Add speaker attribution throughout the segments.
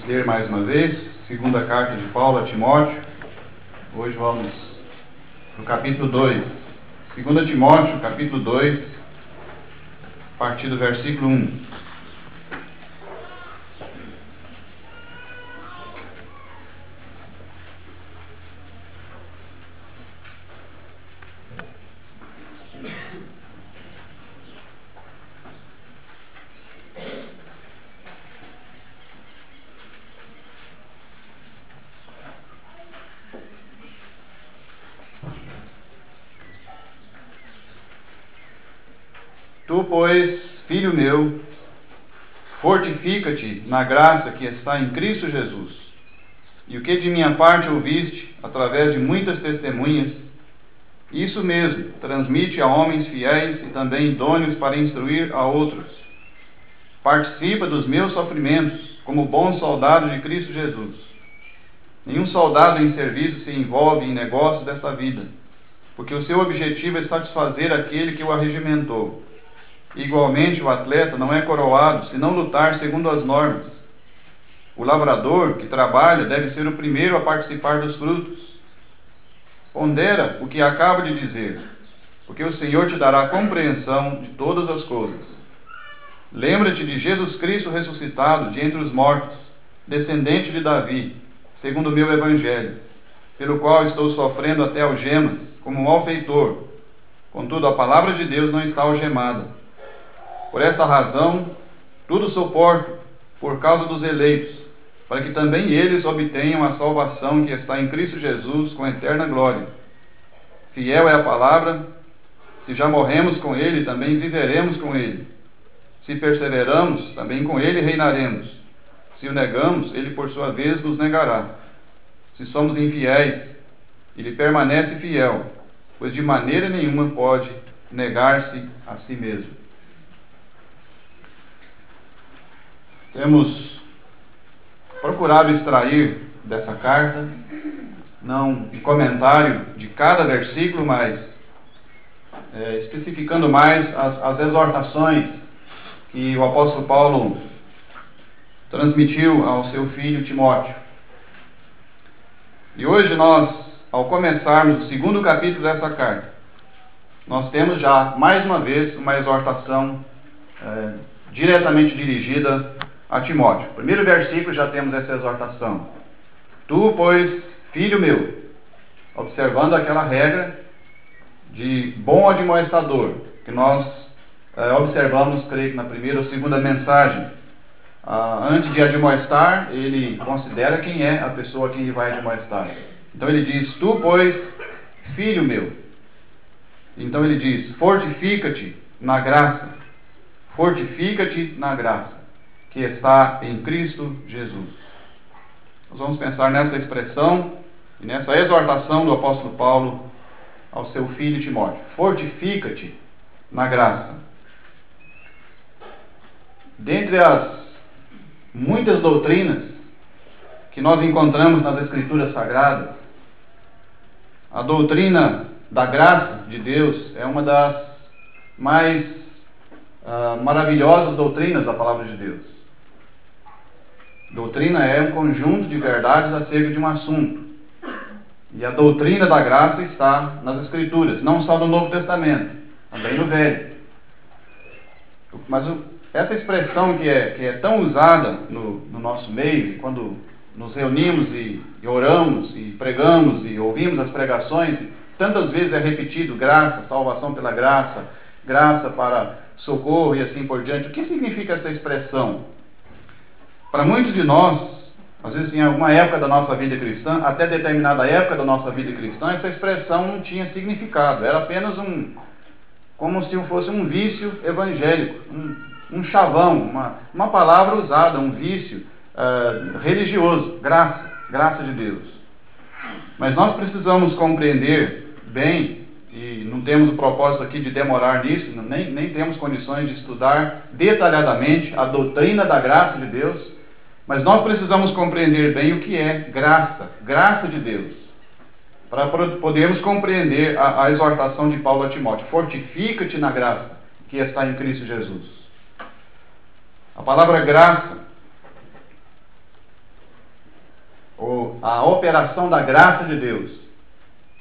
Speaker 1: ler mais uma vez, segunda carta de Paulo a Timóteo. Hoje vamos para o capítulo 2. 2 Timóteo, capítulo 2, a partir do versículo 1. Tu, pois, filho meu, fortifica-te na graça que está em Cristo Jesus. E o que de minha parte ouviste, através de muitas testemunhas, isso mesmo transmite a homens fiéis e também idôneos para instruir a outros. Participa dos meus sofrimentos, como bom soldado de Cristo Jesus. Nenhum soldado em serviço se envolve em negócios desta vida, porque o seu objetivo é satisfazer aquele que o arregimentou. Igualmente, o atleta não é coroado se não lutar segundo as normas. O lavrador que trabalha deve ser o primeiro a participar dos frutos. Pondera o que acabo de dizer, porque o Senhor te dará compreensão de todas as coisas. Lembra-te de Jesus Cristo ressuscitado de entre os mortos, descendente de Davi, segundo o meu evangelho, pelo qual estou sofrendo até algemas, como um malfeitor. Contudo, a palavra de Deus não está algemada. Por esta razão, tudo suporto por causa dos eleitos, para que também eles obtenham a salvação que está em Cristo Jesus com eterna glória. Fiel é a palavra, se já morremos com Ele, também viveremos com Ele. Se perseveramos, também com Ele reinaremos. Se o negamos, Ele por sua vez nos negará. Se somos infiéis, Ele permanece fiel, pois de maneira nenhuma pode negar-se a si mesmo. Temos procurado extrair dessa carta, não um comentário de cada versículo, mas especificando mais as exortações que o apóstolo Paulo transmitiu ao seu filho Timóteo. E hoje nós, ao começarmos o segundo capítulo dessa carta, nós temos já, mais uma vez, uma exortação diretamente dirigida a Timóteo. No primeiro versículo já temos essa exortação. Tu, pois, filho meu, observando aquela regra de bom admoestador, que nós observamos, creio que na primeira ou segunda mensagem. Antes de admoestar, ele considera quem é a pessoa a quem ele vai admoestar. Então ele diz, tu, pois, filho meu. Então ele diz, fortifica-te na graça. Fortifica-te na graça que está em Cristo Jesus. Nós vamos pensar nessa expressão e nessa exortação do apóstolo Paulo ao seu filho Timóteo. Fortifica-te na graça. Dentre as muitas doutrinas que nós encontramos nas Escrituras Sagradas, a doutrina da graça de Deus é uma das mais maravilhosas doutrinas da palavra de Deus. Doutrina é um conjunto de verdades acerca de um assunto. E a doutrina da graça está nas Escrituras, não só no Novo Testamento, também no Velho. Mas essa expressão que é tão usada no nosso meio, quando nos reunimos e oramos e pregamos e ouvimos as pregações, tantas vezes é repetido graça, salvação pela graça, graça para socorro e assim por diante. O que significa essa expressão? Para muitos de nós, às vezes em alguma época da nossa vida cristã, até determinada época da nossa vida cristã, essa expressão não tinha significado. Era apenas como se fosse um vício evangélico, um chavão, uma palavra usada, um vício religioso, graça de Deus. Mas nós precisamos compreender bem, e não temos o propósito aqui de demorar nisso, nem temos condições de estudar detalhadamente a doutrina da graça de Deus, mas nós precisamos compreender bem o que é graça de Deus, para podermos compreender a exortação de Paulo a Timóteo. Fortifica-te na graça que está em Cristo Jesus. A palavra graça a operação da graça de Deus.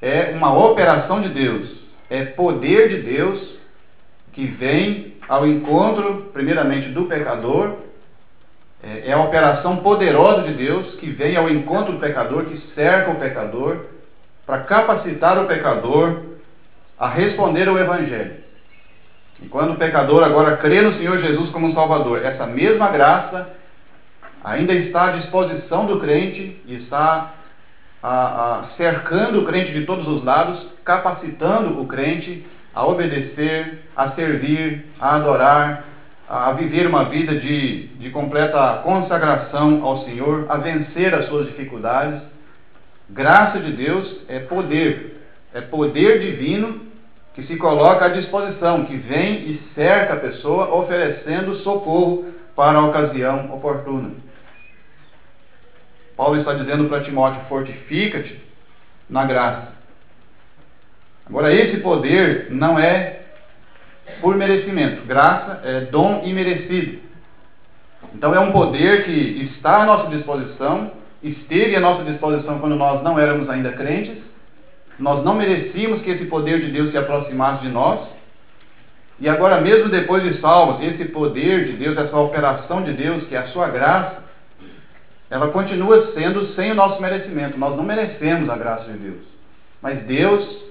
Speaker 1: É uma operação de Deus, é poder de Deus que vem ao encontro, primeiramente, do pecador. É a operação poderosa de Deus que vem ao encontro do pecador, que cerca o pecador, para capacitar o pecador a responder ao Evangelho. E quando o pecador agora crê no Senhor Jesus como Salvador, essa mesma graça ainda está à disposição do crente e está cercando o crente de todos os lados, capacitando o crente a obedecer, a servir, a adorar, a viver uma vida de completa consagração ao Senhor, a vencer as suas dificuldades. Graça de Deus é poder divino que se coloca à disposição, que vem e cerca a pessoa, oferecendo socorro para a ocasião oportuna. Paulo está dizendo para Timóteo: fortifica-te na graça. Agora, esse poder não é por merecimento. Graça é dom imerecido. Então é um poder que está à nossa disposição, esteve à nossa disposição quando nós não éramos ainda crentes. Nós não merecíamos que esse poder de Deus se aproximasse de nós. E agora, mesmo depois de salvos, esse poder de Deus, essa operação de Deus, que é a sua graça, ela continua sendo sem o nosso merecimento. Nós não merecemos a graça de Deus. Mas Deus,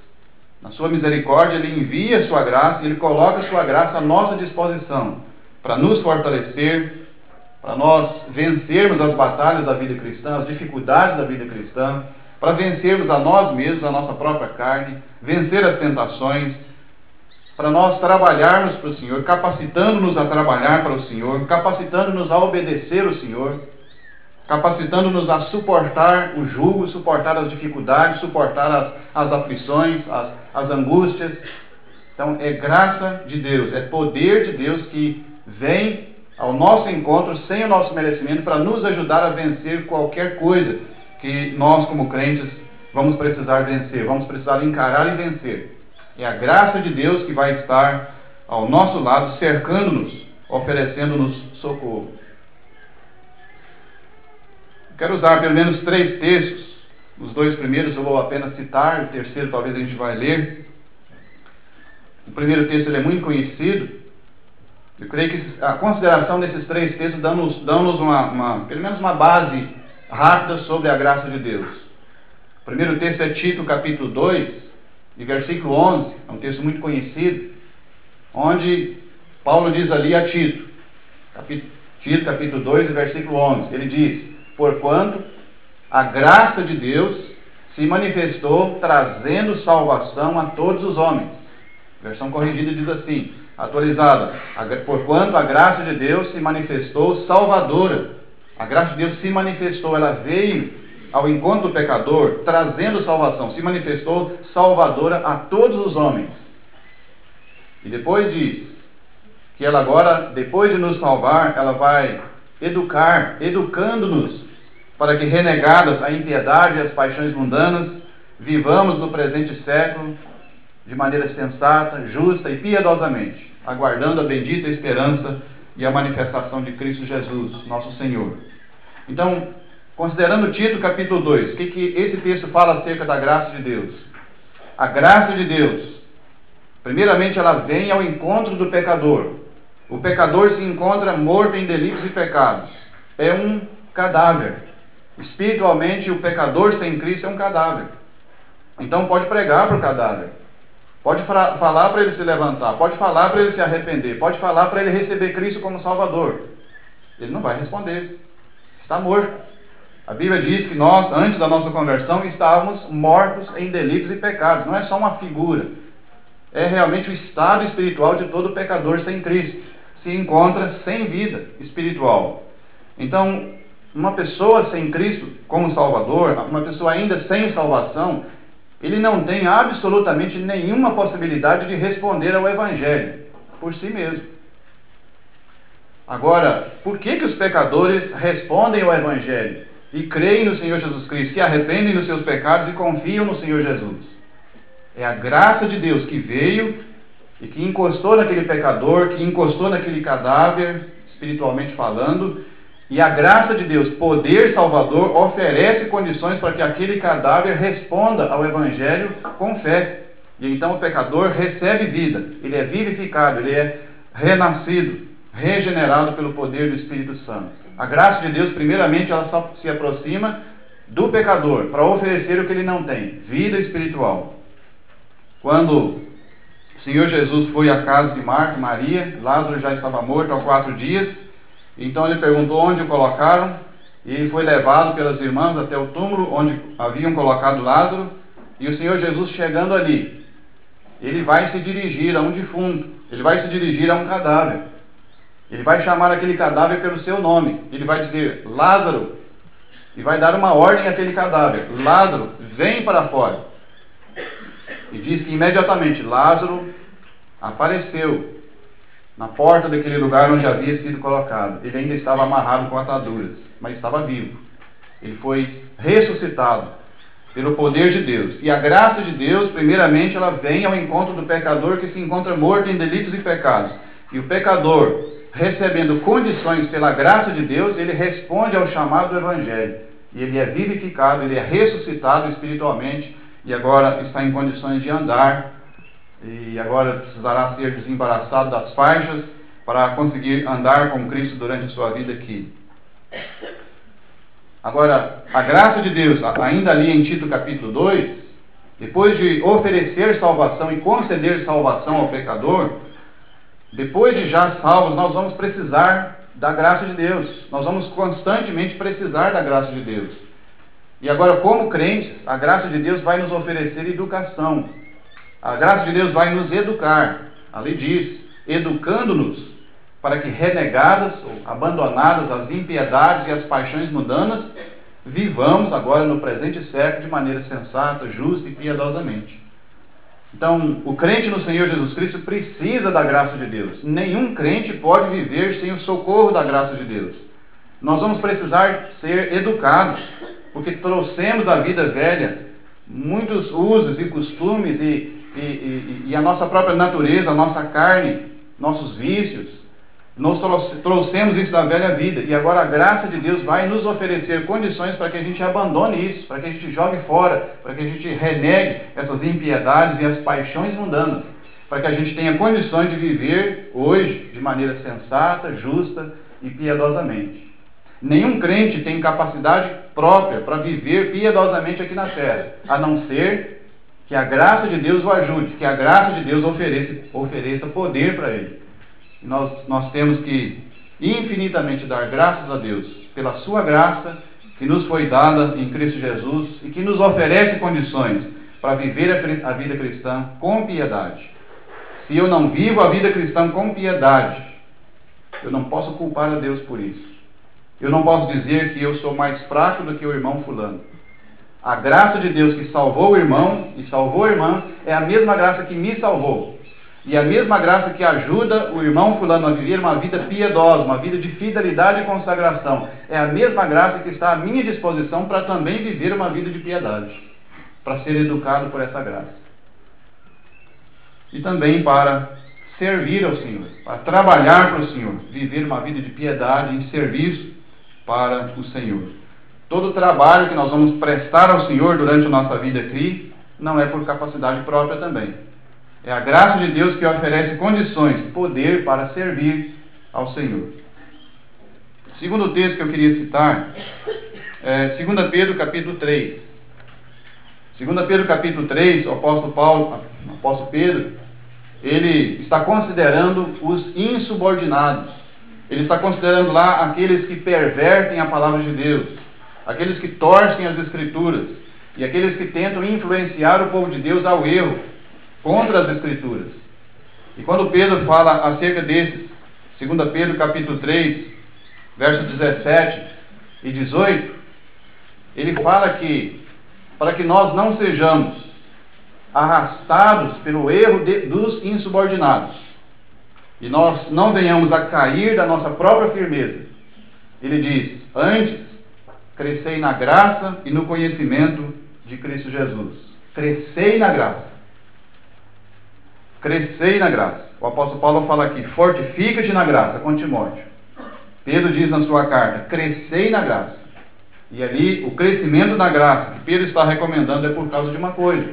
Speaker 1: na sua misericórdia, Ele envia a sua graça, Ele coloca a sua graça à nossa disposição, para nos fortalecer, para nós vencermos as batalhas da vida cristã, as dificuldades da vida cristã, para vencermos a nós mesmos, a nossa própria carne, vencer as tentações, para nós trabalharmos para o Senhor, capacitando-nos a trabalhar para o Senhor, capacitando-nos a obedecer o Senhor, capacitando-nos a suportar o jugo, suportar as dificuldades, suportar as aflições, as angústias. Então é graça de Deus, é poder de Deus que vem ao nosso encontro sem o nosso merecimento para nos ajudar a vencer qualquer coisa que nós, como crentes, vamos precisar vencer, vamos precisar encarar e vencer. É a graça de Deus que vai estar ao nosso lado, cercando-nos, oferecendo-nos socorro. Quero usar pelo menos 3 textos. Os 2 primeiros eu vou apenas citar, o terceiro talvez a gente vai ler. O primeiro texto ele é muito conhecido. Eu creio que a consideração desses 3 textos dão-nos pelo menos uma base rápida sobre a graça de Deus. O primeiro texto é Tito, capítulo 2, e versículo 11. É um texto muito conhecido, onde Paulo diz ali a Tito, Tito, capítulo 2, e versículo 11. Ele diz: porquanto a graça de Deus se manifestou trazendo salvação a todos os homens. A versão corrigida diz assim, atualizada: porquanto a graça de Deus se manifestou salvadora. A graça de Deus se manifestou, ela veio ao encontro do pecador, trazendo salvação, se manifestou salvadora a todos os homens. E depois diz que ela agora, depois de nos salvar, ela vai educando-nos para que, renegadas a impiedade e as paixões mundanas, vivamos no presente século de maneira sensata, justa e piedosamente, aguardando a bendita esperança e a manifestação de Cristo Jesus, nosso Senhor. Então, considerando Tito capítulo 2, o que esse texto fala acerca da graça de Deus? A graça de Deus, primeiramente, ela vem ao encontro do pecador. O pecador se encontra morto em delitos e pecados. É um cadáver. Espiritualmente, o pecador sem Cristo é um cadáver. Então pode pregar para o cadáver. Pode falar para ele se levantar. Pode falar para ele se arrepender. Pode falar para ele receber Cristo como Salvador. Ele não vai responder. Está morto. A Bíblia diz que nós, antes da nossa conversão, estávamos mortos em delitos e pecados. Não é só uma figura. É realmente o estado espiritual de todo pecador sem Cristo. Se encontra sem vida espiritual. Então, uma pessoa sem Cristo como Salvador, uma pessoa ainda sem salvação, ele não tem absolutamente nenhuma possibilidade de responder ao Evangelho por si mesmo. Agora, por que os pecadores respondem ao Evangelho e creem no Senhor Jesus Cristo, se arrependem dos seus pecados e confiam no Senhor Jesus? É a graça de Deus que veio e que encostou naquele pecador, que encostou naquele cadáver, espiritualmente falando, E a graça de Deus, poder salvador, oferece condições para que aquele cadáver responda ao Evangelho com fé. E então o pecador recebe vida, ele é vivificado, ele é renascido, regenerado pelo poder do Espírito Santo. A graça de Deus, primeiramente, ela só se aproxima do pecador para oferecer o que ele não tem, vida espiritual. Quando o Senhor Jesus foi à casa de Marta e Maria, Lázaro já estava morto há 4 dias, então ele perguntou onde o colocaram, e ele foi levado pelas irmãs até o túmulo onde haviam colocado Lázaro, e o Senhor Jesus, chegando ali, ele vai se dirigir a um defunto, ele vai se dirigir a um cadáver, ele vai chamar aquele cadáver pelo seu nome, ele vai dizer, Lázaro, e vai dar uma ordem àquele cadáver, Lázaro, vem para fora. E diz que imediatamente Lázaro apareceu na porta daquele lugar onde havia sido colocado. Ele ainda estava amarrado com ataduras, mas estava vivo. Ele foi ressuscitado pelo poder de Deus. E a graça de Deus, primeiramente, ela vem ao encontro do pecador que se encontra morto em delitos e pecados. E o pecador, recebendo condições pela graça de Deus, ele responde ao chamado do Evangelho. E ele é vivificado, ele é ressuscitado espiritualmente, e agora está em condições de andar, e agora precisará ser desembaraçado das faixas para conseguir andar com Cristo durante a sua vida aqui. Agora, a graça de Deus, ainda ali em Tito capítulo 2, depois de oferecer salvação e conceder salvação ao pecador, depois de já salvos, nós vamos precisar da graça de Deus. Nós vamos constantemente precisar da graça de Deus. E agora, como crentes, a graça de Deus vai nos oferecer educação. A graça de Deus vai nos educar. A lei diz, educando-nos para que, renegadas ou abandonadas as impiedades e as paixões mundanas, vivamos agora no presente século de maneira sensata, justa e piedosamente. Então, o crente no Senhor Jesus Cristo precisa da graça de Deus. Nenhum crente pode viver sem o socorro da graça de Deus. Nós vamos precisar ser educados, porque trouxemos da vida velha muitos usos e costumes e a nossa própria natureza, a nossa carne, nossos vícios. Nós trouxemos isso da velha vida, e agora a graça de Deus vai nos oferecer condições para que a gente abandone isso, para que a gente jogue fora, para que a gente renegue essas impiedades e as paixões mundanas, para que a gente tenha condições de viver hoje de maneira sensata, justa e piedosamente. Nenhum crente tem capacidade própria para viver piedosamente aqui na terra, a não ser que a graça de Deus o ajude, que a graça de Deus ofereça poder para ele. Nós temos que infinitamente dar graças a Deus pela sua graça que nos foi dada em Cristo Jesus e que nos oferece condições para viver a vida cristã com piedade. Se eu não vivo a vida cristã com piedade, eu não posso culpar a Deus por isso. Eu não posso dizer que eu sou mais fraco do que o irmão fulano. A graça de Deus que salvou o irmão e salvou a irmã é a mesma graça que me salvou. E a mesma graça que ajuda o irmão fulano a viver uma vida piedosa, uma vida de fidelidade e consagração, é a mesma graça que está à minha disposição para também viver uma vida de piedade, para ser educado por essa graça. E também para servir ao Senhor, para trabalhar para o Senhor, viver uma vida de piedade em serviço para o Senhor. Todo o trabalho que nós vamos prestar ao Senhor durante a nossa vida aqui, não é por capacidade própria também. É a graça de Deus que oferece condições, poder para servir ao Senhor. O segundo texto que eu queria citar é 2 Pedro capítulo 3. 2 Pedro capítulo 3, o apóstolo Pedro, ele está considerando os insubordinados. Ele está considerando lá aqueles que pervertem a palavra de Deus, aqueles que torcem as Escrituras e aqueles que tentam influenciar o povo de Deus ao erro, contra as Escrituras. E quando Pedro fala acerca desses, 2 Pedro capítulo 3, versos 17 e 18, ele fala que, para que nós não sejamos arrastados pelo erro dos insubordinados, e nós não venhamos a cair da nossa própria firmeza, ele diz, antes, crescei na graça e no conhecimento de Cristo Jesus. Crescei na graça. Crescei na graça. O apóstolo Paulo fala aqui, fortifica-te na graça com Timóteo. Pedro diz na sua carta: crescei na graça. E ali, o crescimento na graça que Pedro está recomendando é por causa de uma coisa,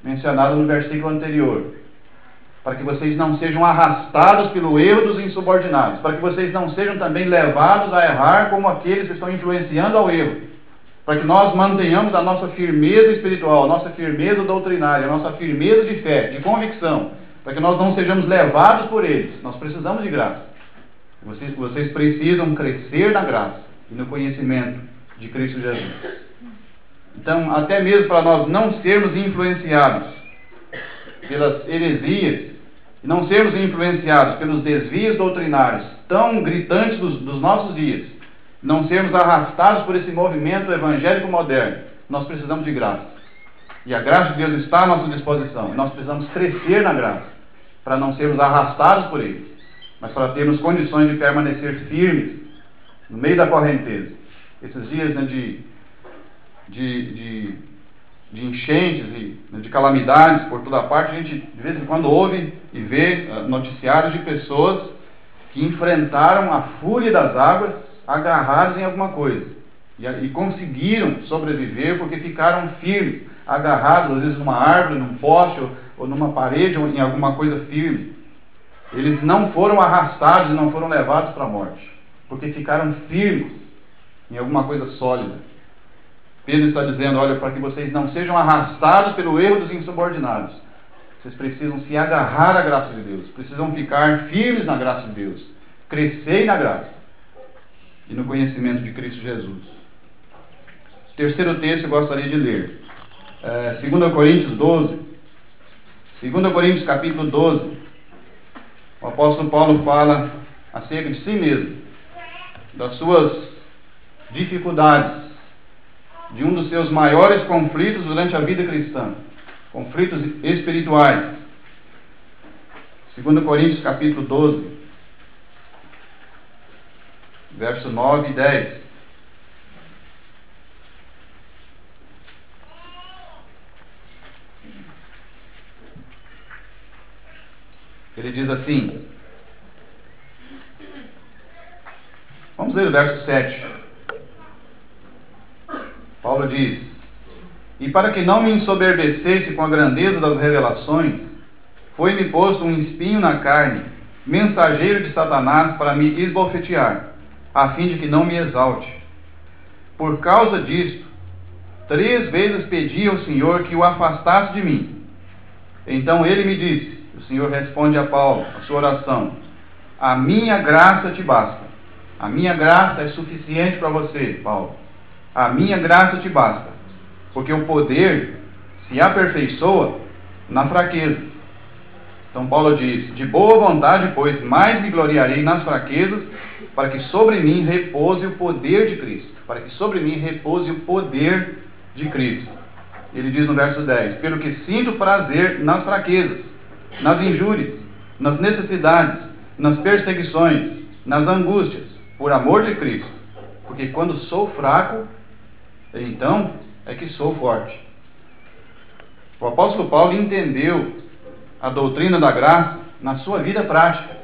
Speaker 1: mencionada no versículo anterior: para que vocês não sejam arrastados pelo erro dos insubordinados, para que vocês não sejam também levados a errar como aqueles que estão influenciando ao erro, para que nós mantenhamos a nossa firmeza espiritual, a nossa firmeza doutrinária, a nossa firmeza de fé, de convicção, para que nós não sejamos levados por eles. Nós precisamos de graça. Vocês precisam crescer na graça e no conhecimento de Cristo Jesus. Então, até mesmo para nós não sermos influenciados pelas heresias, e não sermos influenciados pelos desvios doutrinários tão gritantes dos nossos dias, não sermos arrastados por esse movimento evangélico moderno, nós precisamos de graça. E a graça de Deus está à nossa disposição. E nós precisamos crescer na graça, para não sermos arrastados por ele, mas para termos condições de permanecer firmes no meio da correnteza. Esses dias, né, de enchentes e de calamidades por toda parte, a gente de vez em quando ouve e vê noticiários de pessoas que enfrentaram a fúria das águas agarrados em alguma coisa e conseguiram sobreviver porque ficaram firmes, agarrados às vezes numa árvore, num poste ou numa parede ou em alguma coisa firme. Eles não foram arrastados e não foram levados para a morte, porque ficaram firmes em alguma coisa sólida. Pedro está dizendo: olha, para que vocês não sejam arrastados pelo erro dos insubordinados, vocês precisam se agarrar à graça de Deus, precisam ficar firmes na graça de Deus, crescer na graça e no conhecimento de Cristo Jesus. Terceiro texto eu gostaria de ler, 2 Coríntios 12. 2 Coríntios capítulo 12, o apóstolo Paulo fala acerca de si mesmo, das suas dificuldades, de um dos seus maiores conflitos durante a vida cristã, conflitos espirituais. 2 Coríntios capítulo 12, verso 9 e 10. Ele diz assim, vamos ler o verso 7. Paulo diz: e para que não me ensoberbecesse com a grandeza das revelações, foi-me posto um espinho na carne, mensageiro de Satanás para me esbofetear, a fim de que não me exalte. Por causa disto, 3 vezes pedi ao Senhor que o afastasse de mim. Então ele me disse, o Senhor responde a Paulo, a sua oração: a minha graça te basta. A minha graça é suficiente para você, Paulo. A minha graça te basta, porque o poder se aperfeiçoa na fraqueza. Então Paulo diz: de boa vontade, pois, mais me gloriarei nas fraquezas, para que sobre mim repouse o poder de Cristo. Para que sobre mim repouse o poder de Cristo. Ele diz no verso 10: pelo que sinto prazer nas fraquezas, nas injúrias, nas necessidades, nas perseguições, nas angústias, por amor de Cristo. Porque quando sou fraco, então é que sou forte. O apóstolo Paulo entendeu a doutrina da graça na sua vida prática.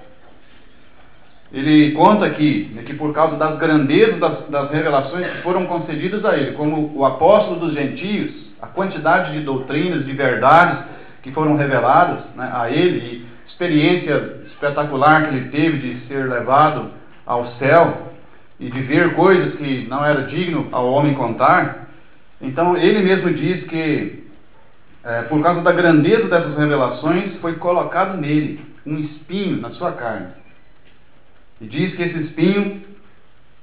Speaker 1: Ele conta aqui que por causa das grandezas das revelações que foram concedidas a ele, como o apóstolo dos gentios, a quantidade de doutrinas, de verdades que foram reveladas, né, a ele, e experiência espetacular que ele teve de ser levado ao céu e de ver coisas que não era digno ao homem contar. Então ele mesmo diz que por causa da grandeza dessas revelações foi colocado nele um espinho na sua carne. E diz que esse espinho,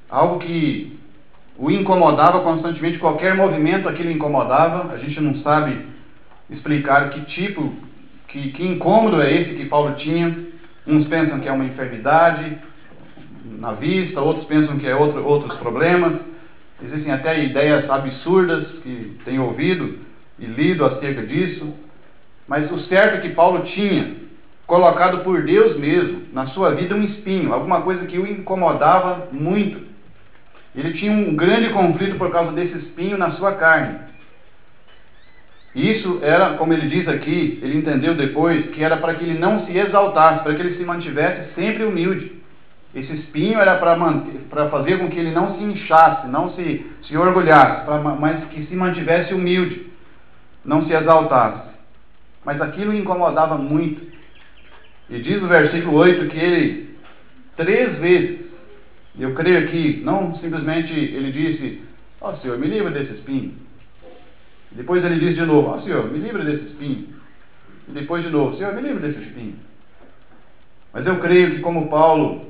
Speaker 1: algo que o incomodava constantemente, qualquer movimento aquilo incomodava. A gente não sabe explicar que tipo, que incômodo é esse que Paulo tinha. Uns pensam que é uma enfermidade na vista, outros pensam que é outros problemas. Existem até ideias absurdas que tenho ouvido e lido acerca disso. Mas o certo é que Paulo tinha colocado por Deus mesmo na sua vida um espinho, alguma coisa que o incomodava muito. Ele tinha um grande conflito por causa desse espinho na sua carne. Isso era, como ele diz aqui, ele entendeu depois, que era para que ele não se exaltasse, para que ele se mantivesse sempre humilde. Esse espinho era para fazer com que ele não se inchasse, não se orgulhasse, mas que se mantivesse humilde, não se exaltasse. Mas aquilo o incomodava muito. E diz no versículo 8 que ele, 3 vezes, eu creio que não simplesmente ele disse: ó Senhor, me livra desse espinho. Depois ele disse de novo: ó Senhor, me livra desse espinho. E depois de novo: Senhor, me livra desse espinho. Mas eu creio que, como Paulo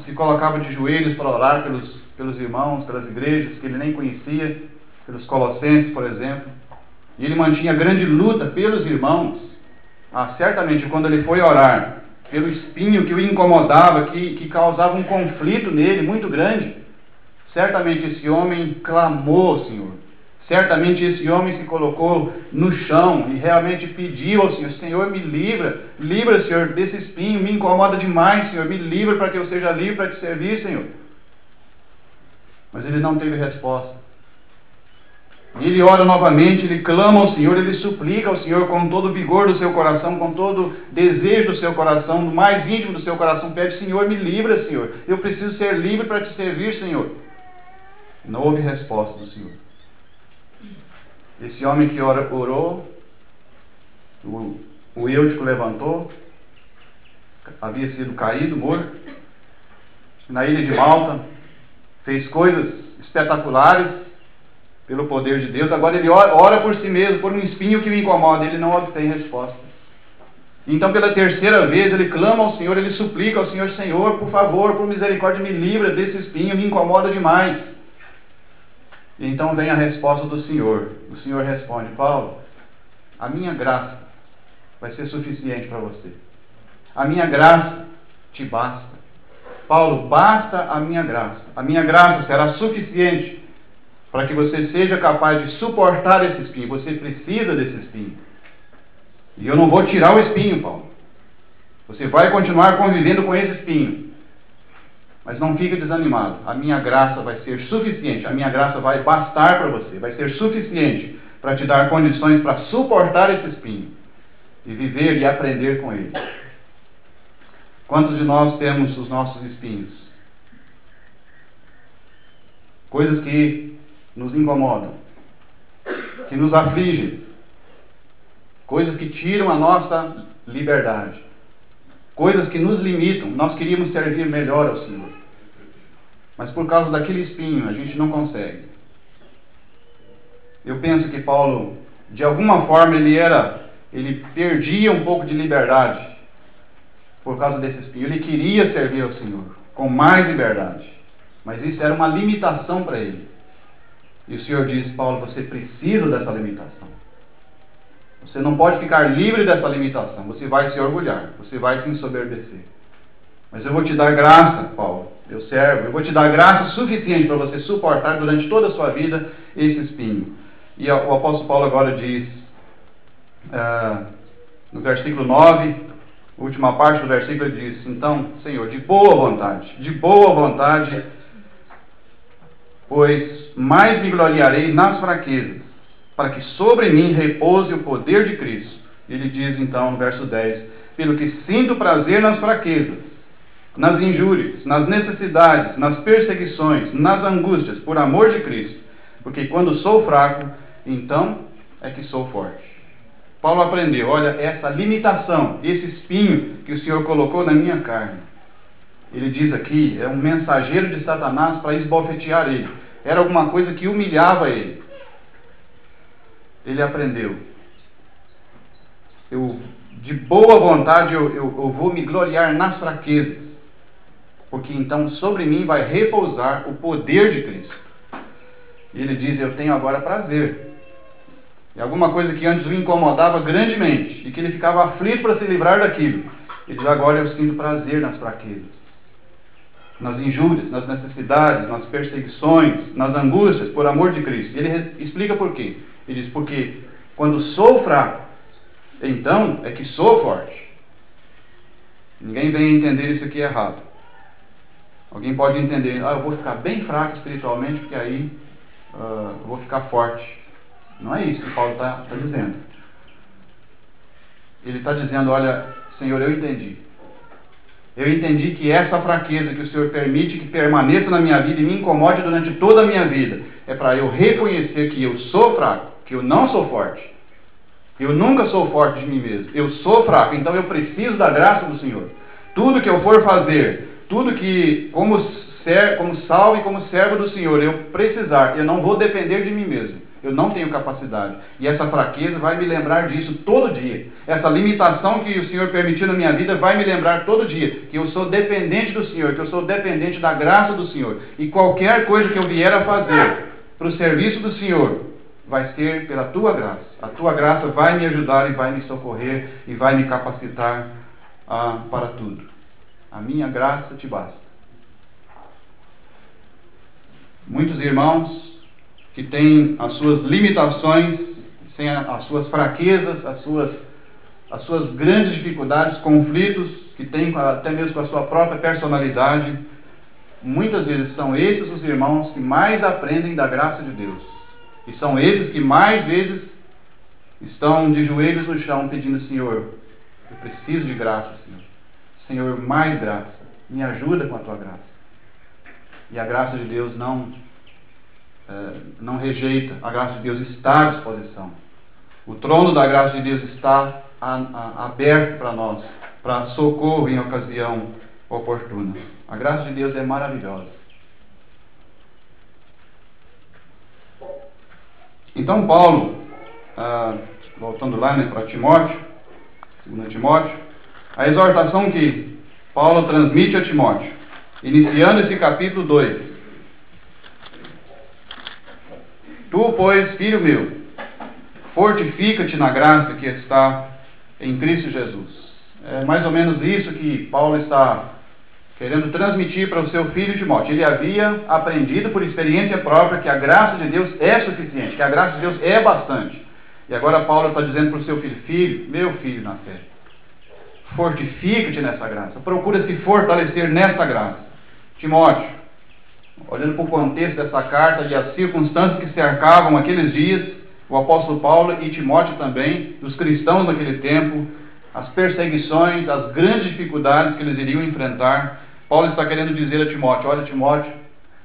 Speaker 1: se colocava de joelhos para orar pelos irmãos, pelas igrejas que ele nem conhecia, pelos colossenses, por exemplo, e ele mantinha grande luta pelos irmãos, certamente quando ele foi orar pelo espinho que o incomodava, que causava um conflito nele muito grande, certamente esse homem clamou ao Senhor. Certamente esse homem se colocou no chão e realmente pediu ao Senhor: Senhor, me livra, Senhor, desse espinho, me incomoda demais, Senhor, me livra para que eu seja livre para te servir, Senhor. Mas ele não teve resposta. E ele ora novamente, ele clama ao Senhor, ele suplica ao Senhor com todo o vigor do seu coração, com todo o desejo do seu coração, do mais íntimo do seu coração, pede: Senhor, me livra, Senhor, eu preciso ser livre para te servir, Senhor. Não houve resposta do Senhor. Esse homem que orou, o Eutico levantou, havia sido caído, morto, na ilha de Malta, fez coisas espetaculares pelo poder de Deus. Agora ele ora por si mesmo, por um espinho que o incomoda, ele não obtém resposta. Então, pela 3ª vez, ele clama ao Senhor, ele suplica ao Senhor: Senhor, por favor, por misericórdia, me livra desse espinho, me incomoda demais. E então vem a resposta do Senhor. O Senhor responde: Paulo, a minha graça vai ser suficiente para você. A minha graça te basta. Paulo, basta a minha graça. A minha graça será suficiente para que você seja capaz de suportar esse espinho. Você precisa desse espinho. E eu não vou tirar o espinho, Paulo. Você vai continuar convivendo com esse espinho. Mas não fique desanimado. A minha graça vai ser suficiente. A minha graça vai bastar para você. Vai ser suficiente para te dar condições para suportar esse espinho e viver e aprender com ele. Quantos de nós temos os nossos espinhos? Coisas que nos incomodam, que nos afligem, coisas que tiram a nossa liberdade, coisas que nos limitam. Nós queríamos servir melhor ao Senhor, mas por causa daquele espinho a gente não consegue. Eu penso que Paulo, de alguma forma, ele perdia um pouco de liberdade por causa desse espinho. Ele queria servir ao Senhor com mais liberdade, mas isso era uma limitação para ele. E o Senhor diz: Paulo, você precisa dessa limitação. Você não pode ficar livre dessa limitação. Você vai se orgulhar, você vai se ensoberbecer. Mas eu vou te dar graça, Paulo, meu servo. Eu vou te dar graça suficiente para você suportar durante toda a sua vida esse espinho. E o apóstolo Paulo agora diz, no versículo 9, última parte do versículo, ele diz: então, Senhor, de boa vontade, pois mais me gloriarei nas fraquezas, para que sobre mim repouse o poder de Cristo. Ele diz então no verso 10: pelo que sinto prazer nas fraquezas, nas injúrias, nas necessidades, nas perseguições, nas angústias, por amor de Cristo, porque quando sou fraco, então é que sou forte. Paulo aprendeu: olha, essa limitação, esse espinho que o Senhor colocou na minha carne, ele diz aqui, é um mensageiro de Satanás para esbofetear ele. Era alguma coisa que humilhava ele. Ele aprendeu: de boa vontade eu vou me gloriar nas fraquezas, porque então sobre mim vai repousar o poder de Cristo. E ele diz: eu tenho agora prazer. E alguma coisa que antes o incomodava grandemente, e que ele ficava aflito para se livrar daquilo, ele diz: agora eu sinto prazer nas fraquezas, nas injúrias, nas necessidades, nas perseguições, nas angústias, por amor de Cristo. Ele explica por quê. Ele diz: porque quando sou fraco, então é que sou forte. Ninguém vem entender isso aqui errado. Alguém pode entender: eu vou ficar bem fraco espiritualmente, porque aí eu vou ficar forte. Não é isso que Paulo está dizendo. Ele está dizendo: olha, Senhor, eu entendi. eu entendi que essa fraqueza que o Senhor permite que permaneça na minha vida e me incomode durante toda a minha vida, é para eu reconhecer que eu sou fraco, que eu não sou forte. Eu nunca sou forte de mim mesmo. Eu sou fraco, então eu preciso da graça do Senhor. Tudo que eu for fazer, tudo que, como salvo e como servo do Senhor, eu precisar, eu não vou depender de mim mesmo. Eu não tenho capacidade. E essa fraqueza vai me lembrar disso todo dia. Essa limitação que o Senhor permitiu na minha vida vai me lembrar todo dia que eu sou dependente do Senhor, que eu sou dependente da graça do Senhor. E qualquer coisa que eu vier a fazer para o serviço do Senhor vai ser pela Tua graça. A Tua graça vai me ajudar e vai me socorrer e vai me capacitar para tudo. A minha graça te basta. Muitos irmãos que têm as suas limitações, têm as suas fraquezas, as suas grandes dificuldades, conflitos, que têm até mesmo com a sua própria personalidade, muitas vezes são esses os irmãos que mais aprendem da graça de Deus. E são esses que mais vezes estão de joelhos no chão pedindo: Senhor, eu preciso de graça, Senhor. Senhor, mais graça. Me ajuda com a Tua graça. E a graça de Deus não rejeita. A graça de Deus está à disposição. O trono da graça de Deus está aberto para nós, para socorro em ocasião oportuna. A graça de Deus é maravilhosa. Então Paulo, voltando lá para Timóteo, 2 Timóteo, a exortação que Paulo transmite a Timóteo, iniciando esse capítulo 2. Tu, pois, filho meu, fortifica-te na graça que está em Cristo Jesus. É mais ou menos isso que Paulo está querendo transmitir para o seu filho Timóteo. Ele havia aprendido por experiência própria que a graça de Deus é suficiente, que a graça de Deus é bastante. E agora Paulo está dizendo para o seu filho: filho, meu filho na fé, fortifica-te nessa graça, procura se fortalecer nessa graça. Timóteo, olhando para o contexto dessa carta e as circunstâncias que cercavam aqueles dias, o apóstolo Paulo e Timóteo também, os cristãos naquele tempo, as perseguições, as grandes dificuldades que eles iriam enfrentar, Paulo está querendo dizer a Timóteo: olha, Timóteo,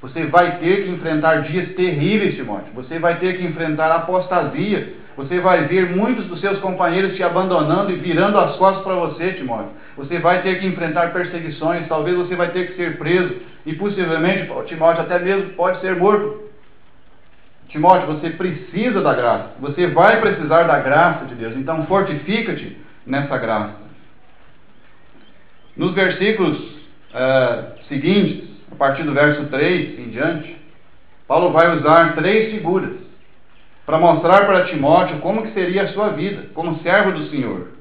Speaker 1: você vai ter que enfrentar dias terríveis, Timóteo. Você vai ter que enfrentar apostasia. Você vai ver muitos dos seus companheiros te abandonando e virando as costas para você, Timóteo. Você vai ter que enfrentar perseguições. Talvez você vai ter que ser preso. E possivelmente, Timóteo, até mesmo pode ser morto. Timóteo, você precisa da graça. Você vai precisar da graça de Deus. Então fortifica-te nessa graça. Nos versículos seguintes, a partir do verso 3 em diante, Paulo vai usar 3 figuras para mostrar para Timóteo como que seria a sua vida como servo do Senhor.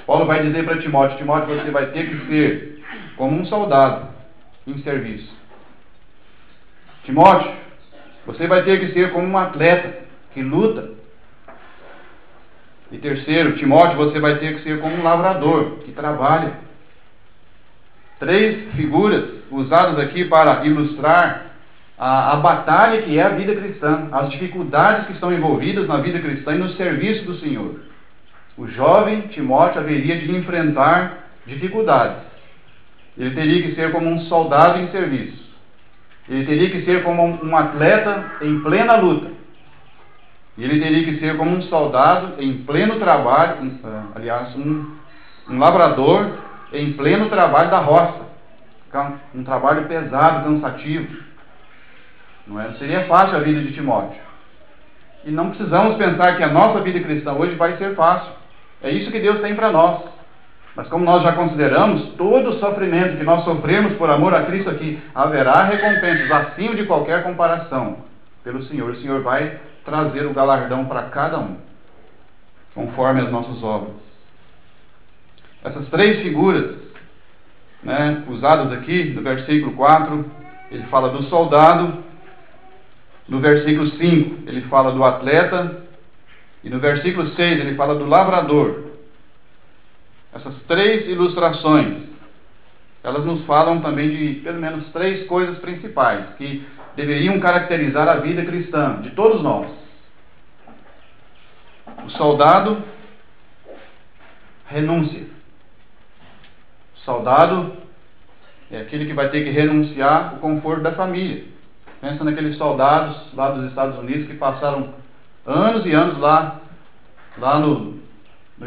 Speaker 1: Paulo vai dizer para Timóteo: Timóteo, você vai ter que ser como um soldado em serviço. Timóteo, você vai ter que ser como um atleta que luta. E terceiro, Timóteo, você vai ter que ser como um lavrador que trabalha. 3 figuras usadas aqui para ilustrar a batalha que é a vida cristã, as dificuldades que estão envolvidas na vida cristã e no serviço do Senhor. O jovem Timóteo haveria de enfrentar dificuldades. Ele teria que ser como um soldado em serviço. Ele teria que ser como um atleta em plena luta. E ele teria que ser como um soldado em pleno trabalho, um lavrador em pleno trabalho da roça. Um trabalho pesado, cansativo. Não seria fácil a vida de Timóteo. E não precisamos pensar que a nossa vida cristã hoje vai ser fácil. É isso que Deus tem para nós. Mas como nós já consideramos, todo o sofrimento que nós sofremos por amor a Cristo aqui, haverá recompensas acima de qualquer comparação pelo Senhor. O Senhor vai trazer o galardão para cada um, conforme as nossas obras. Essas 3 figuras, usadas aqui, no versículo 4, ele fala do soldado. No versículo 5, ele fala do atleta. E no versículo 6, ele fala do lavrador. Essas 3 ilustrações, elas nos falam também de pelo menos 3 coisas principais que deveriam caracterizar a vida cristã de todos nós. O soldado, renúncia. O soldado é aquele que vai ter que renunciar o conforto da família. Pensa naqueles soldados lá dos Estados Unidos que passaram anos e anos lá no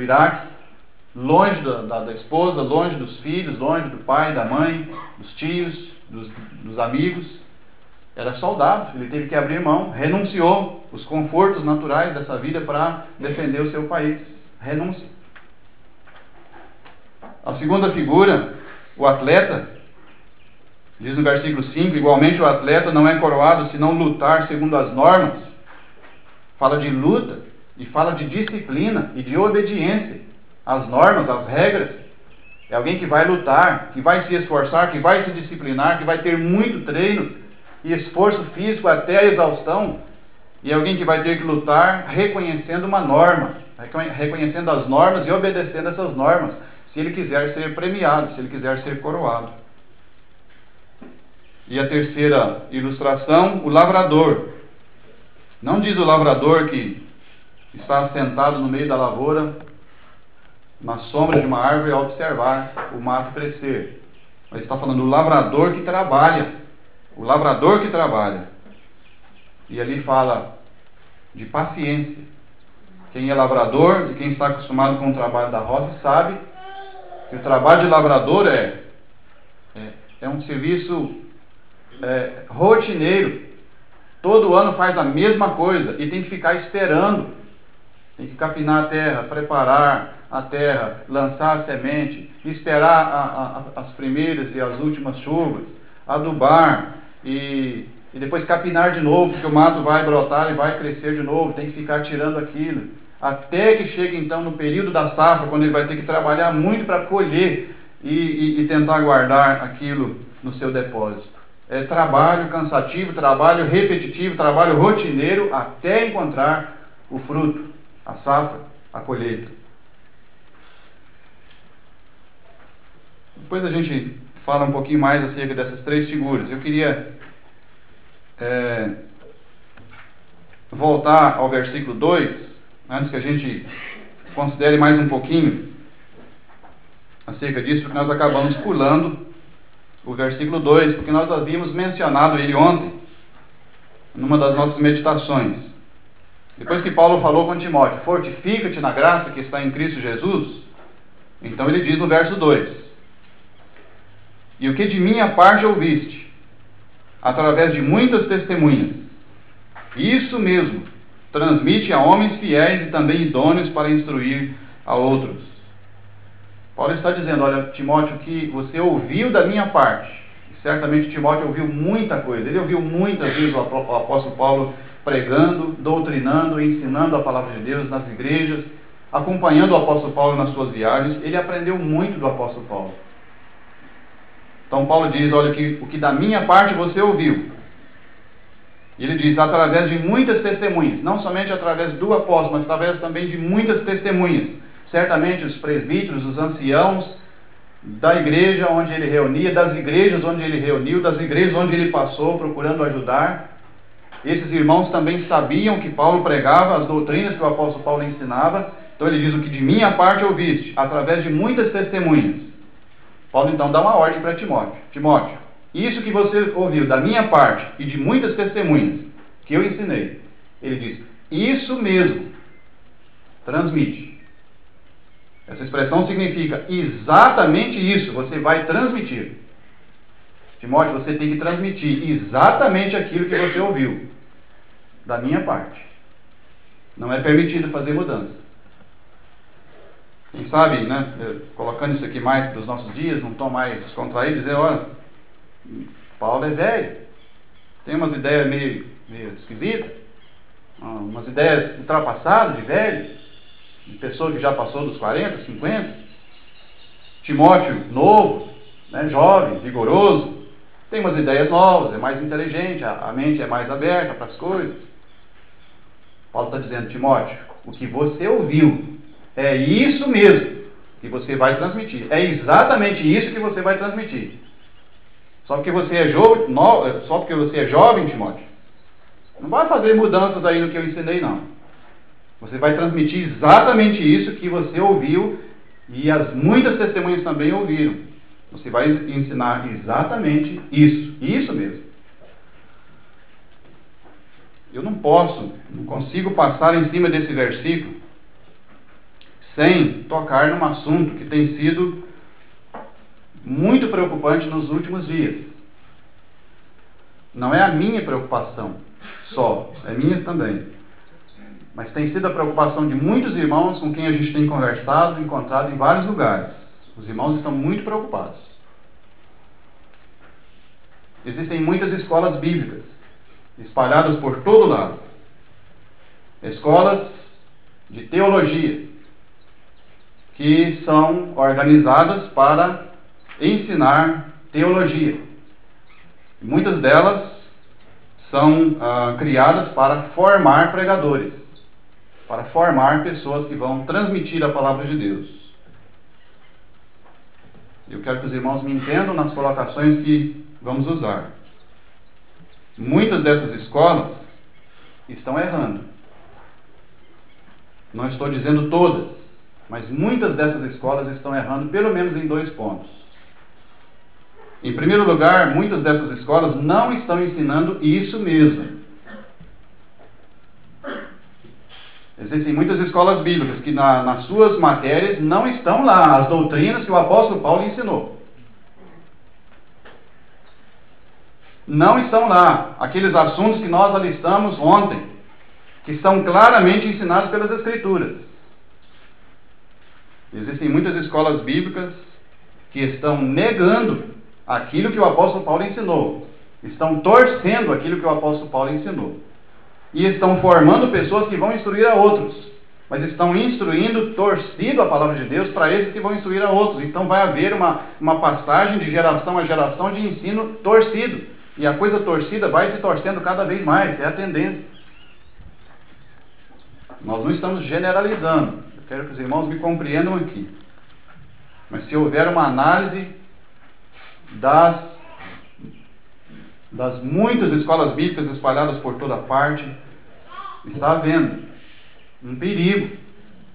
Speaker 1: Iraque, longe da esposa, longe dos filhos, longe do pai, da mãe, dos tios, dos amigos. Era soldado, ele teve que abrir mão, renunciou os confortos naturais dessa vida para defender o seu país. Renúncia. A segunda figura, o atleta, diz no versículo 5, igualmente o atleta não é coroado se não lutar segundo as normas. Fala de luta e fala de disciplina e de obediência às normas, às regras. É alguém que vai lutar, que vai se esforçar, que vai se disciplinar, que vai ter muito treino e esforço físico até a exaustão. E é alguém que vai ter que lutar reconhecendo uma norma, reconhecendo as normas e obedecendo essas normas, se ele quiser ser premiado, se ele quiser ser coroado. E a terceira ilustração, o lavrador. Não diz o lavrador que está sentado no meio da lavoura, na sombra de uma árvore, a observar o mato crescer. Mas está falando do lavrador que trabalha. O lavrador que trabalha. E ali fala de paciência. Quem é lavrador e quem está acostumado com o trabalho da roça sabe que o trabalho de lavrador é um serviço rotineiro. Todo ano faz a mesma coisa e tem que ficar esperando. Tem que capinar a terra, preparar a terra, lançar a semente, esperar as primeiras e as últimas chuvas, adubar e depois capinar de novo, porque o mato vai brotar e vai crescer de novo. Tem que ficar tirando aquilo, até que chegue então no período da safra, quando ele vai ter que trabalhar muito para colher e tentar guardar aquilo no seu depósito. É trabalho cansativo, trabalho repetitivo, trabalho rotineiro, até encontrar o fruto, a safra, a colheita. Depois a gente fala um pouquinho mais acerca dessas três figuras. Eu queria voltar ao versículo 2, antes que a gente considere mais um pouquinho acerca disso, porque nós acabamos pulando o versículo 2, porque nós havíamos mencionado ele ontem, numa das nossas meditações. Depois que Paulo falou com Timóteo, fortifica-te na graça que está em Cristo Jesus, então ele diz no verso 2, e o que de minha parte ouviste, através de muitas testemunhas, isso mesmo, transmite a homens fiéis e também idôneos para instruir a outros. Paulo está dizendo, olha, Timóteo, que você ouviu da minha parte. Certamente Timóteo ouviu muita coisa. Ele ouviu muitas vezes o apóstolo Paulo pregando, doutrinando, ensinando a palavra de Deus nas igrejas, acompanhando o apóstolo Paulo nas suas viagens. Ele aprendeu muito do apóstolo Paulo. Então Paulo diz, olha, o que da minha parte você ouviu. E ele diz, através de muitas testemunhas, não somente através do apóstolo, mas através também de muitas testemunhas. Certamente os presbíteros, os anciãos da igreja onde ele reunia, das igrejas onde ele reuniu, das igrejas onde ele passou procurando ajudar. Esses irmãos também sabiam que Paulo pregava, as doutrinas que o apóstolo Paulo ensinava. Então ele diz, o que de minha parte ouviste, através de muitas testemunhas. Paulo então dá uma ordem para Timóteo. Timóteo, isso que você ouviu da minha parte e de muitas testemunhas que eu ensinei, ele diz, isso mesmo, transmite. Essa expressão significa exatamente isso, você vai transmitir. Timóteo, você tem que transmitir exatamente aquilo que você ouviu, da minha parte. Não é permitido fazer mudança. Quem sabe, né, colocando isso aqui mais para os nossos dias, num tom mais descontraído, dizer, olha, Paulo é velho, tem umas ideias meio esquisitas, umas ideias ultrapassadas de velho, de pessoa que já passou dos 40, 50. Timóteo, novo, né, jovem, vigoroso, tem umas ideias novas, é mais inteligente, a mente é mais aberta para as coisas. Paulo está dizendo, Timóteo, o que você ouviu é isso mesmo que você vai transmitir. É exatamente isso que você vai transmitir. Só porque você é jovem, Timóteo, não vai fazer mudanças aí no que eu ensinei, não. Você vai transmitir exatamente isso que você ouviu e as muitas testemunhas também ouviram. Você vai ensinar exatamente isso mesmo. Eu não consigo passar em cima desse versículo sem tocar num assunto que tem sido muito preocupante nos últimos dias. Não é a minha preocupação só, é minha também. Mas tem sido a preocupação de muitos irmãos com quem a gente tem conversado, encontrado em vários lugares. Os irmãos estão muito preocupados. Existem muitas escolas bíblicas espalhadas por todo lado. Escolas de teologia que são organizadas para ensinar teologia. Muitas delas são criadas para formar pregadores, para formar pessoas que vão transmitir a palavra de Deus. Eu quero que os irmãos me entendam nas colocações que vamos usar. Muitas dessas escolas estão errando. Não estou dizendo todas, mas muitas dessas escolas estão errando pelo menos em 2 pontos. Em primeiro lugar, muitas dessas escolas não estão ensinando isso mesmo. Existem muitas escolas bíblicas que nas suas matérias não estão lá as doutrinas que o apóstolo Paulo ensinou. Não estão lá aqueles assuntos que nós alistamos ontem, que são claramente ensinados pelas Escrituras. Existem muitas escolas bíblicas que estão negando aquilo que o apóstolo Paulo ensinou. Estão torcendo aquilo que o apóstolo Paulo ensinou. E estão formando pessoas que vão instruir a outros. Mas estão instruindo, torcido a palavra de Deus para esses que vão instruir a outros. Então vai haver uma passagem de geração a geração de ensino torcido. E a coisa torcida vai se torcendo cada vez mais. É a tendência. Nós não estamos generalizando. Eu quero que os irmãos me compreendam aqui. Mas se houver uma análise das muitas escolas bíblicas espalhadas por toda parte, está havendo um perigo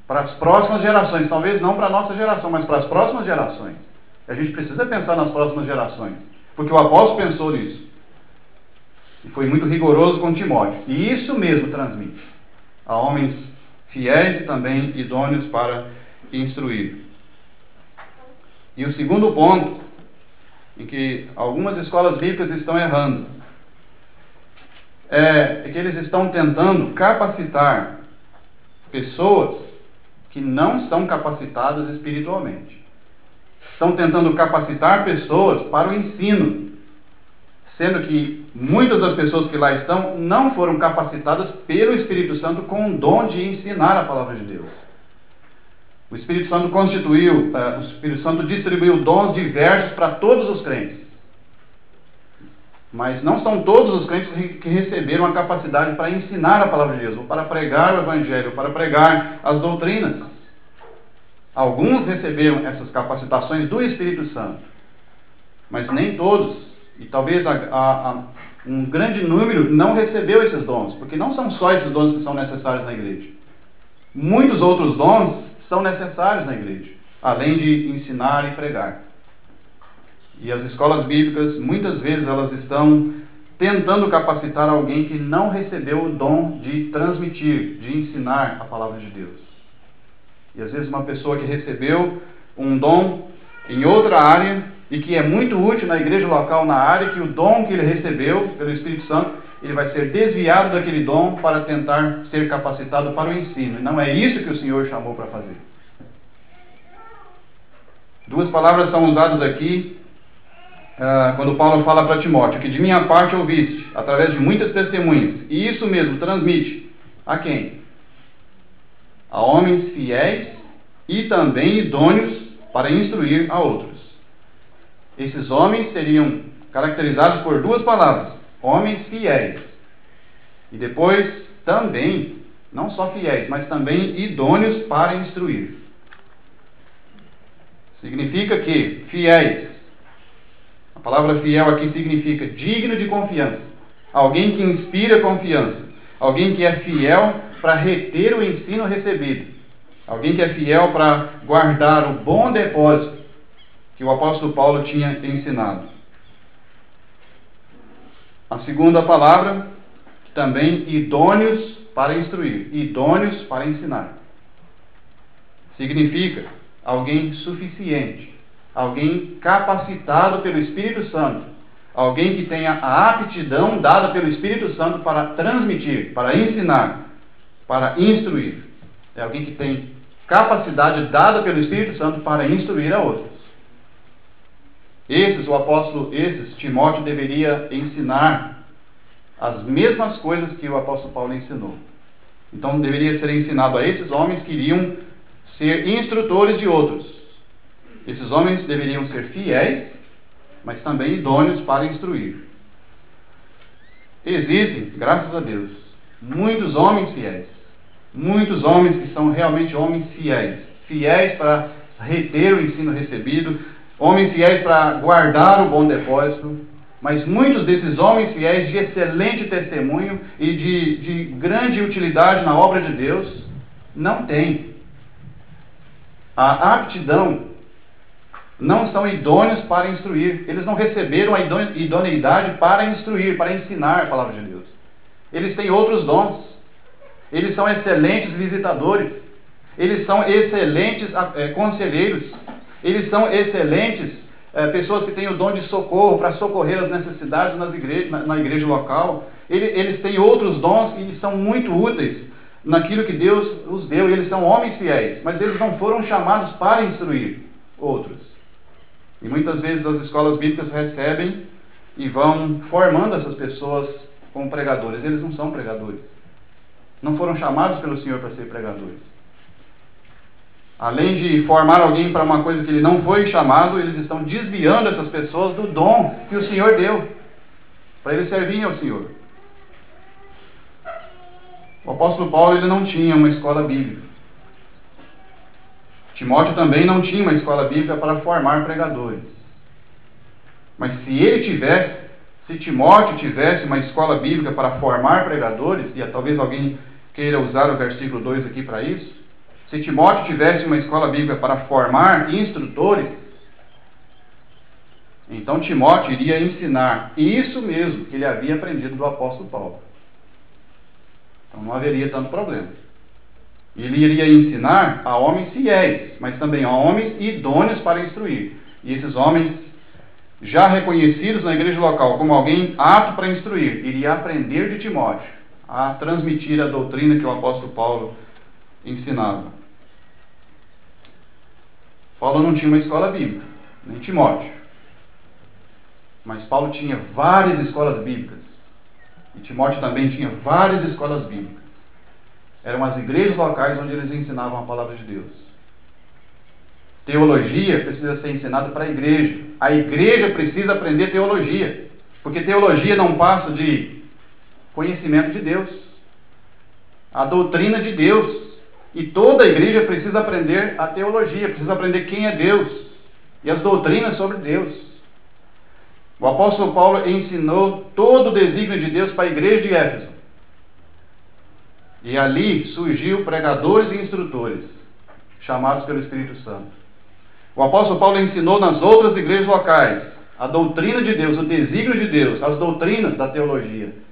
Speaker 1: para as próximas gerações, talvez não para a nossa geração, mas para as próximas gerações. A gente precisa pensar nas próximas gerações, porque o apóstolo pensou nisso, e foi muito rigoroso com Timóteo, e isso mesmo transmite a homens fiéis e também idôneos para instruir. E o segundo ponto em que algumas escolas bíblicas estão errando é que eles estão tentando capacitar pessoas que não estão capacitadas espiritualmente. Estão tentando capacitar pessoas para o ensino, sendo que muitas das pessoas que lá estão não foram capacitadas pelo Espírito Santo com o dom de ensinar a palavra de Deus. O Espírito Santo o Espírito Santo distribuiu dons diversos para todos os crentes. Mas não são todos os crentes que receberam a capacidade para ensinar a palavra de Deus, ou para pregar o Evangelho, ou para pregar as doutrinas. Alguns receberam essas capacitações do Espírito Santo, mas nem todos. E talvez um grande número não recebeu esses dons, porque não são só esses dons que são necessários na igreja. Muitos outros dons são necessários na igreja, além de ensinar e pregar. E as escolas bíblicas, muitas vezes, elas estão tentando capacitar alguém que não recebeu o dom de transmitir, de ensinar a palavra de Deus. E às vezes uma pessoa que recebeu um dom em outra área e que é muito útil na igreja local, na área, que o dom que ele recebeu pelo Espírito Santo, ele vai ser desviado daquele dom para tentar ser capacitado para o ensino. E não é isso que o Senhor chamou para fazer. 2 palavras são usadas aqui quando Paulo fala para Timóteo, que de minha parte ouviste, através de muitas testemunhas. E isso mesmo transmite a quem? A homens fiéis e também idôneos para instruir a outros. Esses homens seriam caracterizados por 2 palavras: homens fiéis. E depois também, não só fiéis, mas também idôneos para instruir. Significa que fiéis, a palavra fiel aqui significa digno de confiança. Alguém que inspira confiança. Alguém que é fiel para reter o ensino recebido. Alguém que é fiel para guardar o bom depósito que o apóstolo Paulo tinha ensinado. A segunda palavra, também idôneos para instruir, idôneos para ensinar. Significa alguém suficiente, alguém capacitado pelo Espírito Santo, alguém que tenha a aptidão dada pelo Espírito Santo para transmitir, para ensinar, para instruir. É alguém que tem capacidade dada pelo Espírito Santo para instruir a outros. Timóteo deveria ensinar as mesmas coisas que o apóstolo Paulo ensinou. Então deveria ser ensinado a esses homens que iriam ser instrutores de outros. Esses homens deveriam ser fiéis, mas também idôneos para instruir. Existem, graças a Deus, muitos homens fiéis. Muitos homens que são realmente homens fiéis. Fiéis para reter o ensino recebido, homens fiéis para guardar o bom depósito, mas muitos desses homens fiéis de excelente testemunho e de grande utilidade na obra de Deus, não têm a aptidão, não são idôneos para instruir. Eles não receberam a idoneidade para instruir, para ensinar a palavra de Deus. Eles têm outros dons. Eles são excelentes visitadores. Eles são excelentes conselheiros. Eles são excelentes pessoas que têm o dom de socorro para socorrer as necessidades na igreja local. Eles têm outros dons e são muito úteis naquilo que Deus os deu. Eles são homens fiéis, mas eles não foram chamados para instruir outros. E muitas vezes as escolas bíblicas recebem e vão formando essas pessoas como pregadores. Eles não são pregadores. Não foram chamados pelo Senhor para ser pregadores. Além de formar alguém para uma coisa que ele não foi chamado, eles estão desviando essas pessoas do dom que o Senhor deu, para eles servirem ao Senhor. O apóstolo Paulo ele não tinha uma escola bíblica. Timóteo também não tinha uma escola bíblica para formar pregadores. Mas se Timóteo tivesse uma escola bíblica para formar pregadores, e talvez alguém queira usar o versículo 2 aqui para isso, se Timóteo tivesse uma escola bíblica para formar instrutores, então Timóteo iria ensinar isso mesmo que ele havia aprendido do apóstolo Paulo. Então não haveria tanto problema. Ele iria ensinar a homens fiéis, mas também a homens idôneos para instruir. E esses homens, já reconhecidos na igreja local como alguém apto para instruir, iria aprender de Timóteo a transmitir a doutrina que o apóstolo Paulo ensinava. Paulo não tinha uma escola bíblica, nem Timóteo. Mas Paulo tinha várias escolas bíblicas. E Timóteo também tinha várias escolas bíblicas. Eram as igrejas locais onde eles ensinavam a palavra de Deus. Teologia precisa ser ensinada para a igreja. A igreja precisa aprender teologia. Porque teologia não passa de conhecimento de Deus. A doutrina de Deus. E toda a igreja precisa aprender a teologia, precisa aprender quem é Deus e as doutrinas sobre Deus. O apóstolo Paulo ensinou todo o desígnio de Deus para a igreja de Éfeso. E ali surgiu pregadores e instrutores, chamados pelo Espírito Santo. O apóstolo Paulo ensinou nas outras igrejas locais a doutrina de Deus, o desígnio de Deus, as doutrinas da teologia.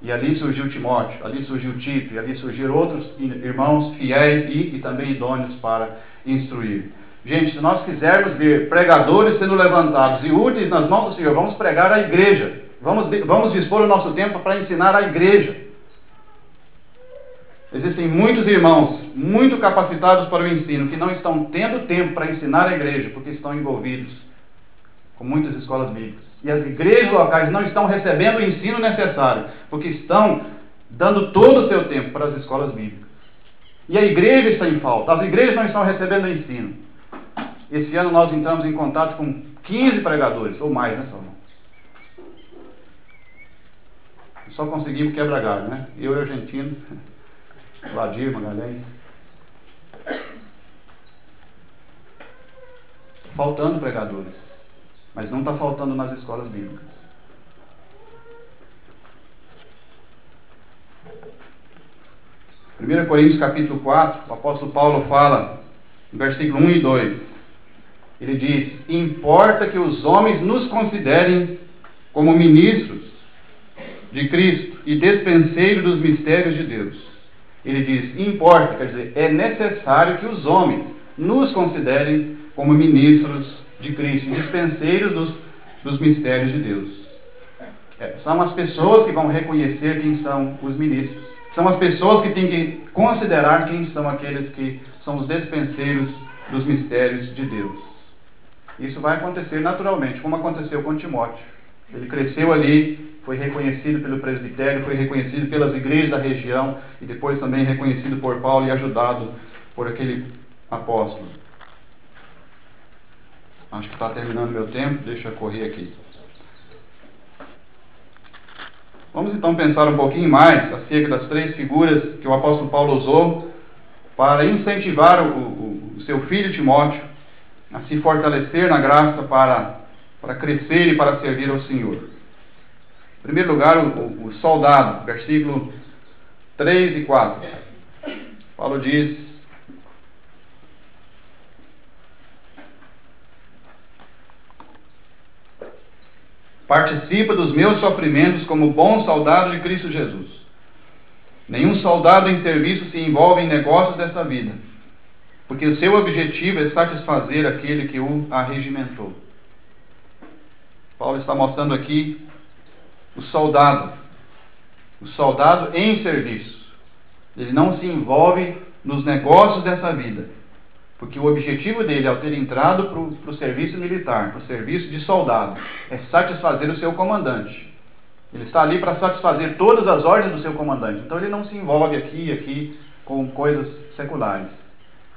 Speaker 1: E ali surgiu Timóteo, ali surgiu Tito, e ali surgiram outros irmãos fiéis e também idôneos para instruir. Gente, se nós quisermos ver pregadores sendo levantados e úteis nas mãos do Senhor, vamos pregar a igreja. Vamos dispor o nosso tempo para ensinar a igreja. Existem muitos irmãos muito capacitados para o ensino que não estão tendo tempo para ensinar a igreja porque estão envolvidos com muitas escolas bíblicas. E as igrejas locais não estão recebendo o ensino necessário, porque estão dando todo o seu tempo para as escolas bíblicas. E a igreja está em falta, as igrejas não estão recebendo o ensino. Esse ano nós entramos em contato com 15 pregadores, ou mais, né, Salomão? Só conseguimos quebra-galho, né? Eu e o argentino, Vladir, Magalhães. Faltando pregadores. Mas não está faltando nas escolas bíblicas. 1 Coríntios capítulo 4, o apóstolo Paulo fala, no versículo 1 e 2. Ele diz: importa que os homens nos considerem como ministros de Cristo e despenseiros dos mistérios de Deus. Ele diz: importa, quer dizer, é necessário que os homens nos considerem como ministros de Cristo, dispenseiros dos mistérios de Deus. São as pessoas que vão reconhecer quem são os ministros. São as pessoas que têm que considerar quem são aqueles que são os despenseiros dos mistérios de Deus. Isso vai acontecer naturalmente, como aconteceu com Timóteo. Ele cresceu ali, foi reconhecido pelo presbitério, foi reconhecido pelas igrejas da região e depois também reconhecido por Paulo e ajudado por aquele apóstolo. Acho que está terminando meu tempo, deixa eu correr aqui. Vamos então pensar um pouquinho mais acerca das 3 figuras que o apóstolo Paulo usou para incentivar o seu filho Timóteo a se fortalecer na graça para crescer e para servir ao Senhor. Em primeiro lugar, o soldado, versículo 3 e 4. Paulo diz: participa dos meus sofrimentos como bom soldado de Cristo Jesus. Nenhum soldado em serviço se envolve em negócios dessa vida, porque o seu objetivo é satisfazer aquele que o arregimentou. Paulo está mostrando aqui o soldado em serviço. Ele não se envolve nos negócios dessa vida, porque o objetivo dele, ao ter entrado para o serviço militar, para o serviço de soldado, é satisfazer o seu comandante. Ele está ali para satisfazer todas as ordens do seu comandante. Então ele não se envolve aqui e aqui com coisas seculares.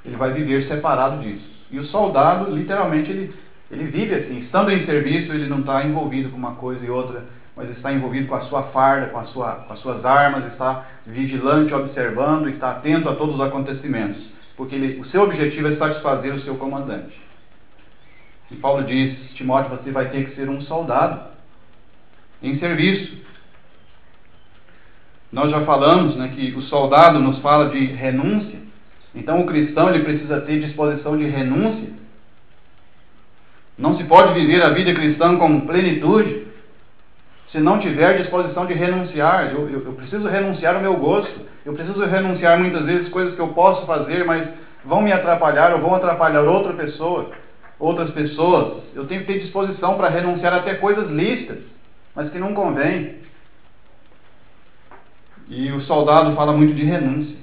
Speaker 1: Ele vai viver separado disso. E o soldado, literalmente, ele vive assim. Estando em serviço, ele não está envolvido com uma coisa e outra, mas está envolvido com a sua farda, com as suas armas, está vigilante, observando, está atento a todos os acontecimentos. Porque o seu objetivo é satisfazer o seu comandante. E Paulo diz: Timóteo, você vai ter que ser um soldado em serviço. Nós já falamos, que o soldado nos fala de renúncia. Então o cristão ele precisa ter disposição de renúncia. Não se pode viver a vida cristã com plenitude se não tiver disposição de renunciar. Eu preciso renunciar ao meu gosto. Eu preciso renunciar muitas vezes coisas que eu posso fazer, mas vão me atrapalhar ou vão atrapalhar outras pessoas. Eu tenho que ter disposição para renunciar até coisas lícitas, mas que não convém. E o soldado fala muito de renúncia.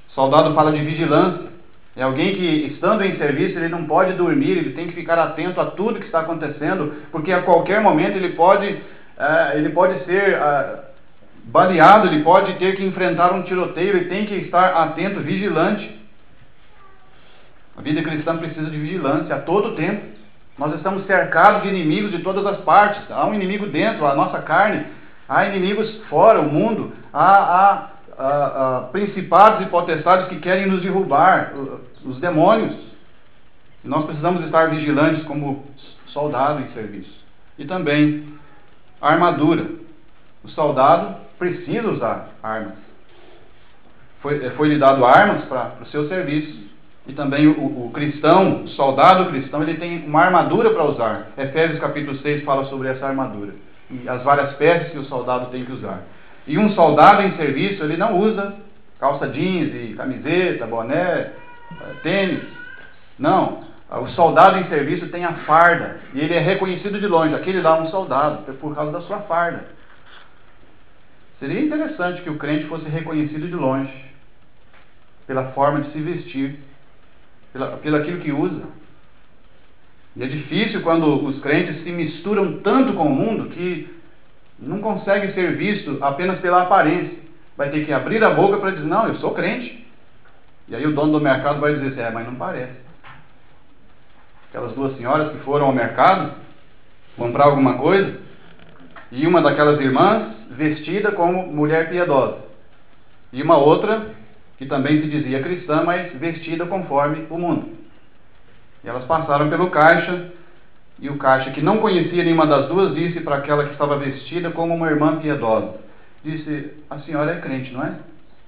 Speaker 1: O soldado fala de vigilância. É alguém que, estando em serviço, ele não pode dormir, ele tem que ficar atento a tudo que está acontecendo, porque a qualquer momento ele pode ser baleado, ele pode ter que enfrentar um tiroteio, ele tem que estar atento, vigilante. A vida cristã precisa de vigilância a todo tempo. Nós estamos cercados de inimigos de todas as partes. Há um inimigo dentro, a nossa carne. Há inimigos fora, o mundo. Há principados e potestades que querem nos derrubar, os demônios. E nós precisamos estar vigilantes como soldado em serviço. E também a armadura. O soldado precisa usar armas. Foi-lhe dado armas para o seu serviço. E também o cristão, o soldado cristão, ele tem uma armadura para usar. Efésios capítulo 6 fala sobre essa armadura. E as várias peças que o soldado tem que usar. E um soldado em serviço, ele não usa calça jeans e camiseta, boné, tênis. Não. O soldado em serviço tem a farda. E ele é reconhecido de longe. Aquele lá é um soldado, por causa da sua farda. Seria interessante que o crente fosse reconhecido de longe, pela forma de se vestir, pelo aquilo que usa. E é difícil quando os crentes se misturam tanto com o mundo que não consegue ser visto apenas pela aparência. Vai ter que abrir a boca para dizer: não, eu sou crente. E aí o dono do mercado vai dizer assim: mas não parece. Aquelas duas senhoras que foram ao mercado comprar alguma coisa, e uma daquelas irmãs vestida como mulher piedosa, e uma outra que também se dizia cristã, mas vestida conforme o mundo. E elas passaram pelo caixa, e o caixa, que não conhecia nenhuma das duas, disse para aquela que estava vestida como uma irmã piedosa, disse: a senhora é crente, não é?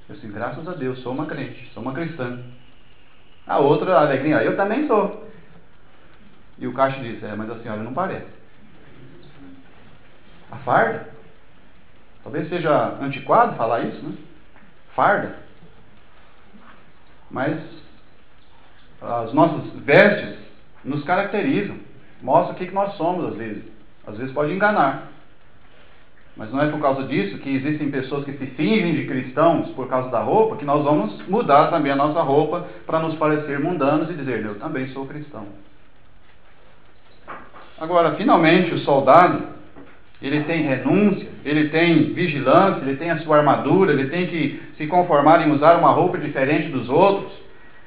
Speaker 1: Eu disse: graças a Deus, sou uma crente, sou uma cristã. A outra, a alegria: eu também sou. E o caixa disse: mas a senhora não parece. A farda? Talvez seja antiquado falar isso, né? Farda. Mas as nossas vestes nos caracterizam, mostram o que nós somos às vezes. Às vezes pode enganar. Mas não é por causa disso que existem pessoas que se fingem de cristãos por causa da roupa, que nós vamos mudar também a nossa roupa para nos parecer mundanos e dizer: eu também sou cristão. Agora, finalmente, o soldado, ele tem renúncia, ele tem vigilância, ele tem a sua armadura, ele tem que se conformar em usar uma roupa diferente dos outros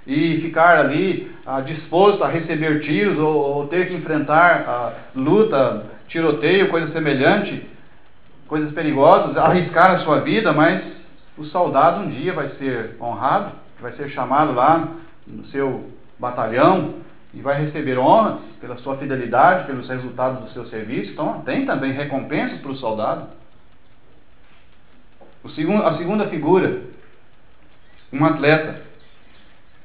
Speaker 1: e ficar ali disposto a receber tiros ou ter que enfrentar luta, tiroteio, coisa semelhante, coisas perigosas, arriscar a sua vida. Mas o soldado um dia vai ser honrado, vai ser chamado lá no seu batalhão e vai receber honras pela sua fidelidade, pelos resultados do seu serviço. Então tem também recompensas para o soldado. A segunda figura, um atleta.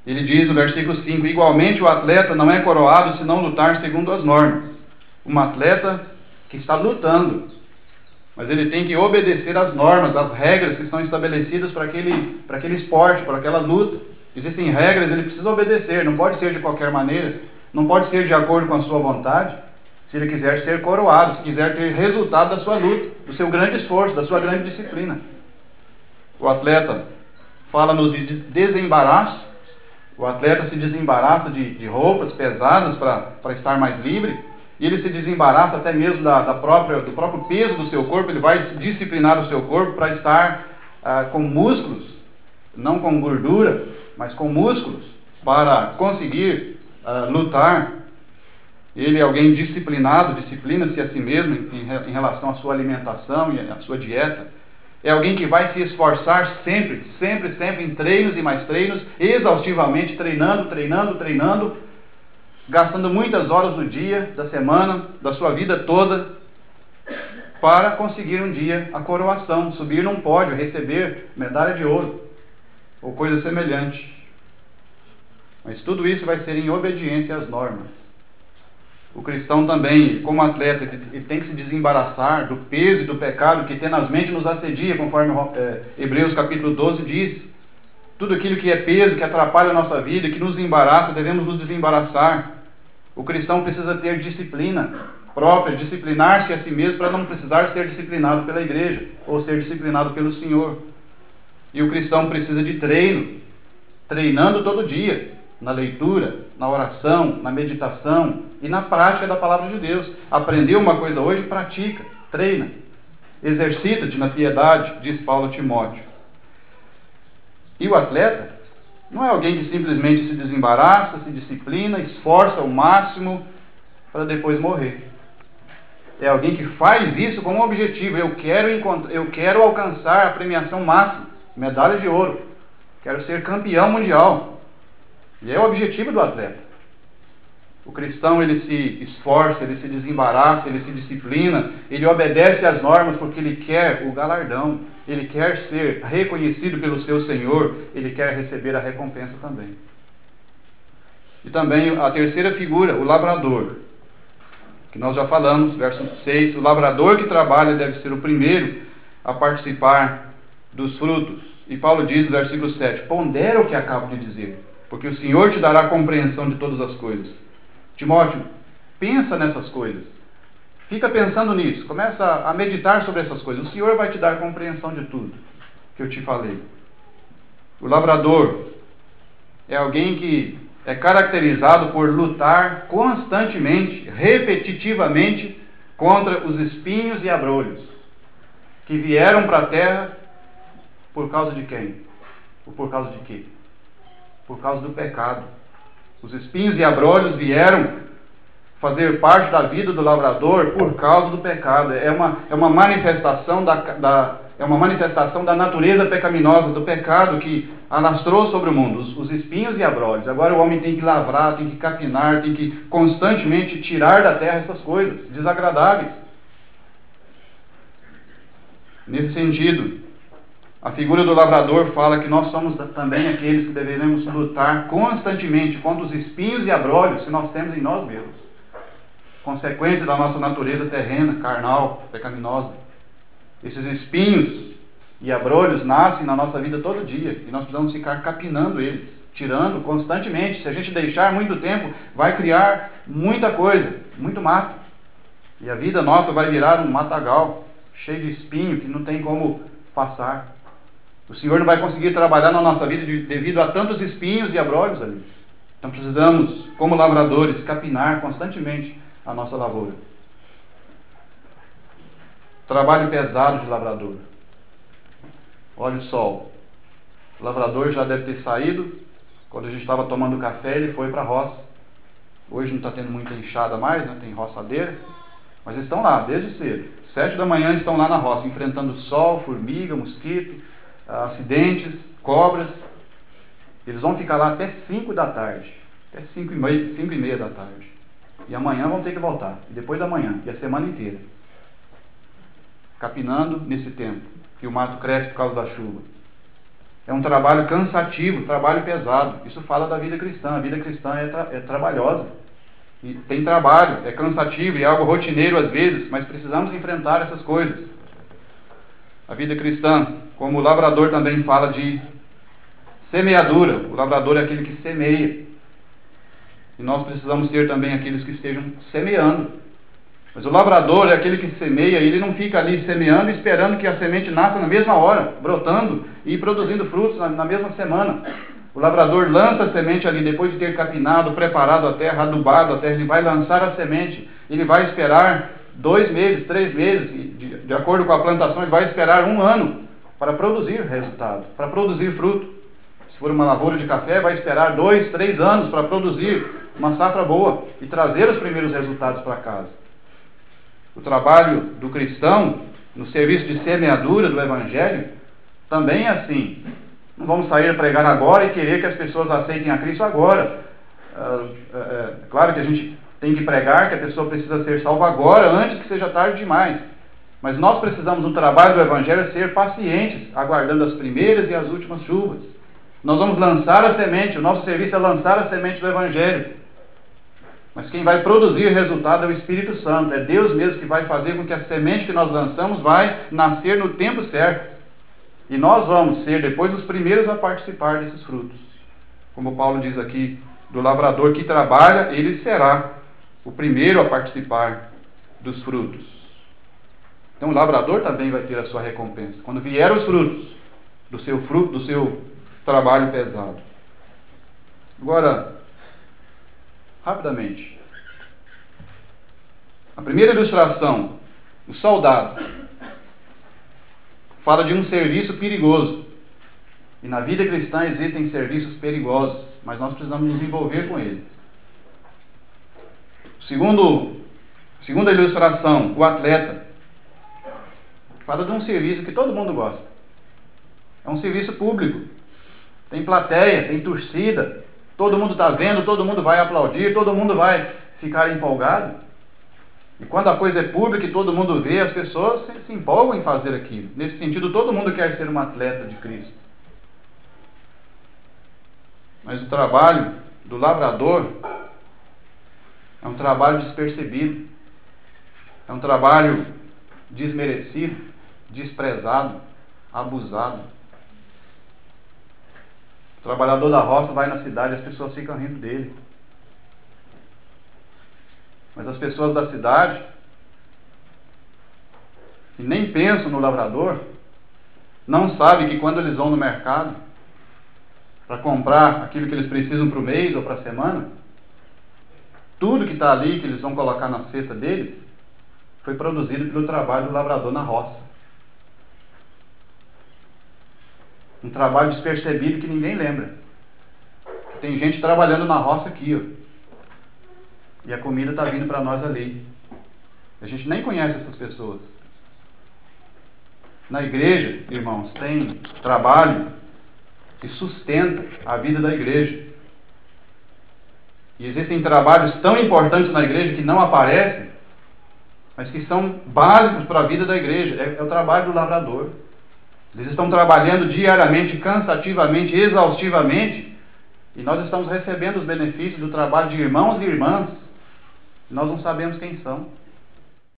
Speaker 1: Ele diz no versículo 5: igualmente o atleta não é coroado se não lutar segundo as normas. Um atleta que está lutando, mas ele tem que obedecer às normas, às regras que estão estabelecidas para aquele esporte, para aquela luta. Existem regras, ele precisa obedecer, não pode ser de qualquer maneira, não pode ser de acordo com a sua vontade, se ele quiser ser coroado, se quiser ter resultado da sua luta, do seu grande esforço, da sua grande disciplina. O atleta fala-nos de desembaraço, o atleta se desembaraça de roupas pesadas para estar mais livre, e ele se desembaraça até mesmo do próprio peso do seu corpo. Ele vai disciplinar o seu corpo para estar com músculos, não com gordura, mas com músculos, para conseguir lutar. Ele é alguém disciplinado, disciplina-se a si mesmo em relação à sua alimentação e à sua dieta. É alguém que vai se esforçar sempre em treinos e mais treinos, exaustivamente, treinando, gastando muitas horas do dia, da semana, da sua vida toda, para conseguir um dia a coroação, subir num pódio, receber medalha de ouro, ou coisa semelhante. Mas tudo isso vai ser em obediência às normas. O cristão também, como atleta, ele tem que se desembaraçar do peso e do pecado que tenazmente nos assedia, conforme Hebreus capítulo 12 diz. Tudo aquilo que é peso, que atrapalha a nossa vida, que nos embaraça, devemos nos desembaraçar. O cristão precisa ter disciplina própria, disciplinar-se a si mesmo para não precisar ser disciplinado pela igreja ou ser disciplinado pelo Senhor. E o cristão precisa de treino, treinando todo dia, na leitura, na oração, na meditação e na prática da palavra de Deus. Aprendeu uma coisa hoje, pratica, treina, exercita-te na piedade, diz Paulo a Timóteo. E o atleta não é alguém que simplesmente se desembaraça, se disciplina, esforça ao máximo para depois morrer. É alguém que faz isso com um objetivo: eu quero alcançar a premiação máxima, medalha de ouro, quero ser campeão mundial. E é o objetivo do atleta. O cristão, ele se esforça, ele se desembaraça, ele se disciplina, ele obedece às normas porque ele quer o galardão, ele quer ser reconhecido pelo seu Senhor, ele quer receber a recompensa também. E também a terceira figura, o labrador, que nós já falamos, verso 6, o labrador que trabalha deve ser o primeiro a participar dos frutos. E Paulo diz no versículo 7, pondera o que acabo de dizer, porque o Senhor te dará compreensão de todas as coisas. Timóteo, pensa nessas coisas. Fica pensando nisso. Começa a meditar sobre essas coisas. O Senhor vai te dar compreensão de tudo que eu te falei. O labrador é alguém que é caracterizado por lutar constantemente, repetitivamente, contra os espinhos e abrolhos que vieram para a terra por causa de quem? Ou por causa de quê? Por causa do pecado. Os espinhos e abrolhos vieram fazer parte da vida do lavrador por causa do pecado. É uma manifestação da natureza pecaminosa, do pecado que alastrou sobre o mundo, os espinhos e abrolhos. Agora o homem tem que lavrar, tem que capinar, tem que constantemente tirar da terra essas coisas desagradáveis. Nesse sentido, a figura do lavrador fala que nós somos também aqueles que deveremos lutar constantemente contra os espinhos e abrolhos que nós temos em nós mesmos. consequência da nossa natureza terrena, carnal, pecaminosa. Esses espinhos e abrolhos nascem na nossa vida todo dia e nós precisamos ficar capinando eles, tirando constantemente. Se a gente deixar muito tempo, vai criar muita coisa, muito mato. E a vida nossa vai virar um matagal, cheio de espinho que não tem como passar. O Senhor não vai conseguir trabalhar na nossa vida devido a tantos espinhos e abrolhos ali. Então precisamos, como lavradores, capinar constantemente a nossa lavoura. Trabalho pesado de lavrador. Olha o sol. O lavrador já deve ter saído. Quando a gente estava tomando café, ele foi para a roça. Hoje não está tendo muita enxada mais, né? Tem roçadeira. Mas eles estão lá, desde cedo. 7 da manhã eles estão lá na roça, enfrentando sol, formiga, mosquito, acidentes, cobras. Eles vão ficar lá até 5 da tarde. Até 5h30 da tarde. E amanhã vão ter que voltar. E depois da manhã, e a semana inteira. Capinando nesse tempo, que o mato cresce por causa da chuva. É um trabalho cansativo, trabalho pesado. Isso fala da vida cristã. A vida cristã é trabalhosa. E tem trabalho, é cansativo e é algo rotineiro às vezes, mas precisamos enfrentar essas coisas. A vida cristã, como o lavrador também fala de semeadura. O lavrador é aquele que semeia. E nós precisamos ser também aqueles que estejam semeando. Mas o lavrador é aquele que semeia, e ele não fica ali semeando esperando que a semente nasça na mesma hora, brotando e produzindo frutos na mesma semana. O lavrador lança a semente ali, depois de ter capinado, preparado a terra, adubado a terra, ele vai lançar a semente. Ele vai esperar 2 meses, 3 meses, e de acordo com a plantação, ele vai esperar 1 ano para produzir resultado, para produzir fruto. Se for uma lavoura de café, vai esperar 2, 3 anos para produzir uma safra boa e trazer os primeiros resultados para casa. O trabalho do cristão, no serviço de semeadura do Evangelho, também é assim. Não vamos sair a pregar agora e querer que as pessoas aceitem a Cristo agora. Claro que a gente tem que pregar que a pessoa precisa ser salva agora, antes que seja tarde demais. Mas nós precisamos, no trabalho do Evangelho, ser pacientes, aguardando as primeiras e as últimas chuvas. Nós vamos lançar a semente, o nosso serviço é lançar a semente do Evangelho. Mas quem vai produzir resultado é o Espírito Santo. É Deus mesmo que vai fazer com que a semente que nós lançamos vai nascer no tempo certo. E nós vamos ser depois os primeiros a participar desses frutos. Como Paulo diz aqui, do lavrador que trabalha, ele será o primeiro a participar dos frutos. Então o lavrador também vai ter a sua recompensa. Quando vier os frutos do seu trabalho pesado. Agora, rapidamente. A primeira ilustração, o soldado, fala de um serviço perigoso. E na vida cristã existem serviços perigosos, mas nós precisamos nos envolver com eles. Segunda ilustração, o atleta, fala de um serviço que todo mundo gosta. É um serviço público. Tem plateia, tem torcida. Todo mundo está vendo, todo mundo vai aplaudir, todo mundo vai ficar empolgado. E quando a coisa é pública e todo mundo vê, as pessoas se empolgam em fazer aquilo. Nesse sentido, todo mundo quer ser um atleta de Cristo. Mas o trabalho do lavrador é um trabalho despercebido. É um trabalho desmerecido, desprezado, abusado. O trabalhador da roça vai na cidade e as pessoas ficam rindo dele. Mas as pessoas da cidade, que nem pensam no lavrador, não sabem que quando eles vão no mercado para comprar aquilo que eles precisam para o mês ou para a semana, tudo que está ali, que eles vão colocar na cesta deles, foi produzido pelo trabalho do lavrador na roça. Um trabalho despercebido que ninguém lembra. Tem gente trabalhando na roça aqui, ó. E a comida está vindo para nós ali. A gente nem conhece essas pessoas. Na igreja, irmãos, tem trabalho que sustenta a vida da igreja. E existem trabalhos tão importantes na igreja que não aparecem, mas que são básicos para a vida da igreja. É o trabalho do lavrador. Eles estão trabalhando diariamente, cansativamente, exaustivamente, e nós estamos recebendo os benefícios do trabalho de irmãos e irmãs Nós não sabemos quem são.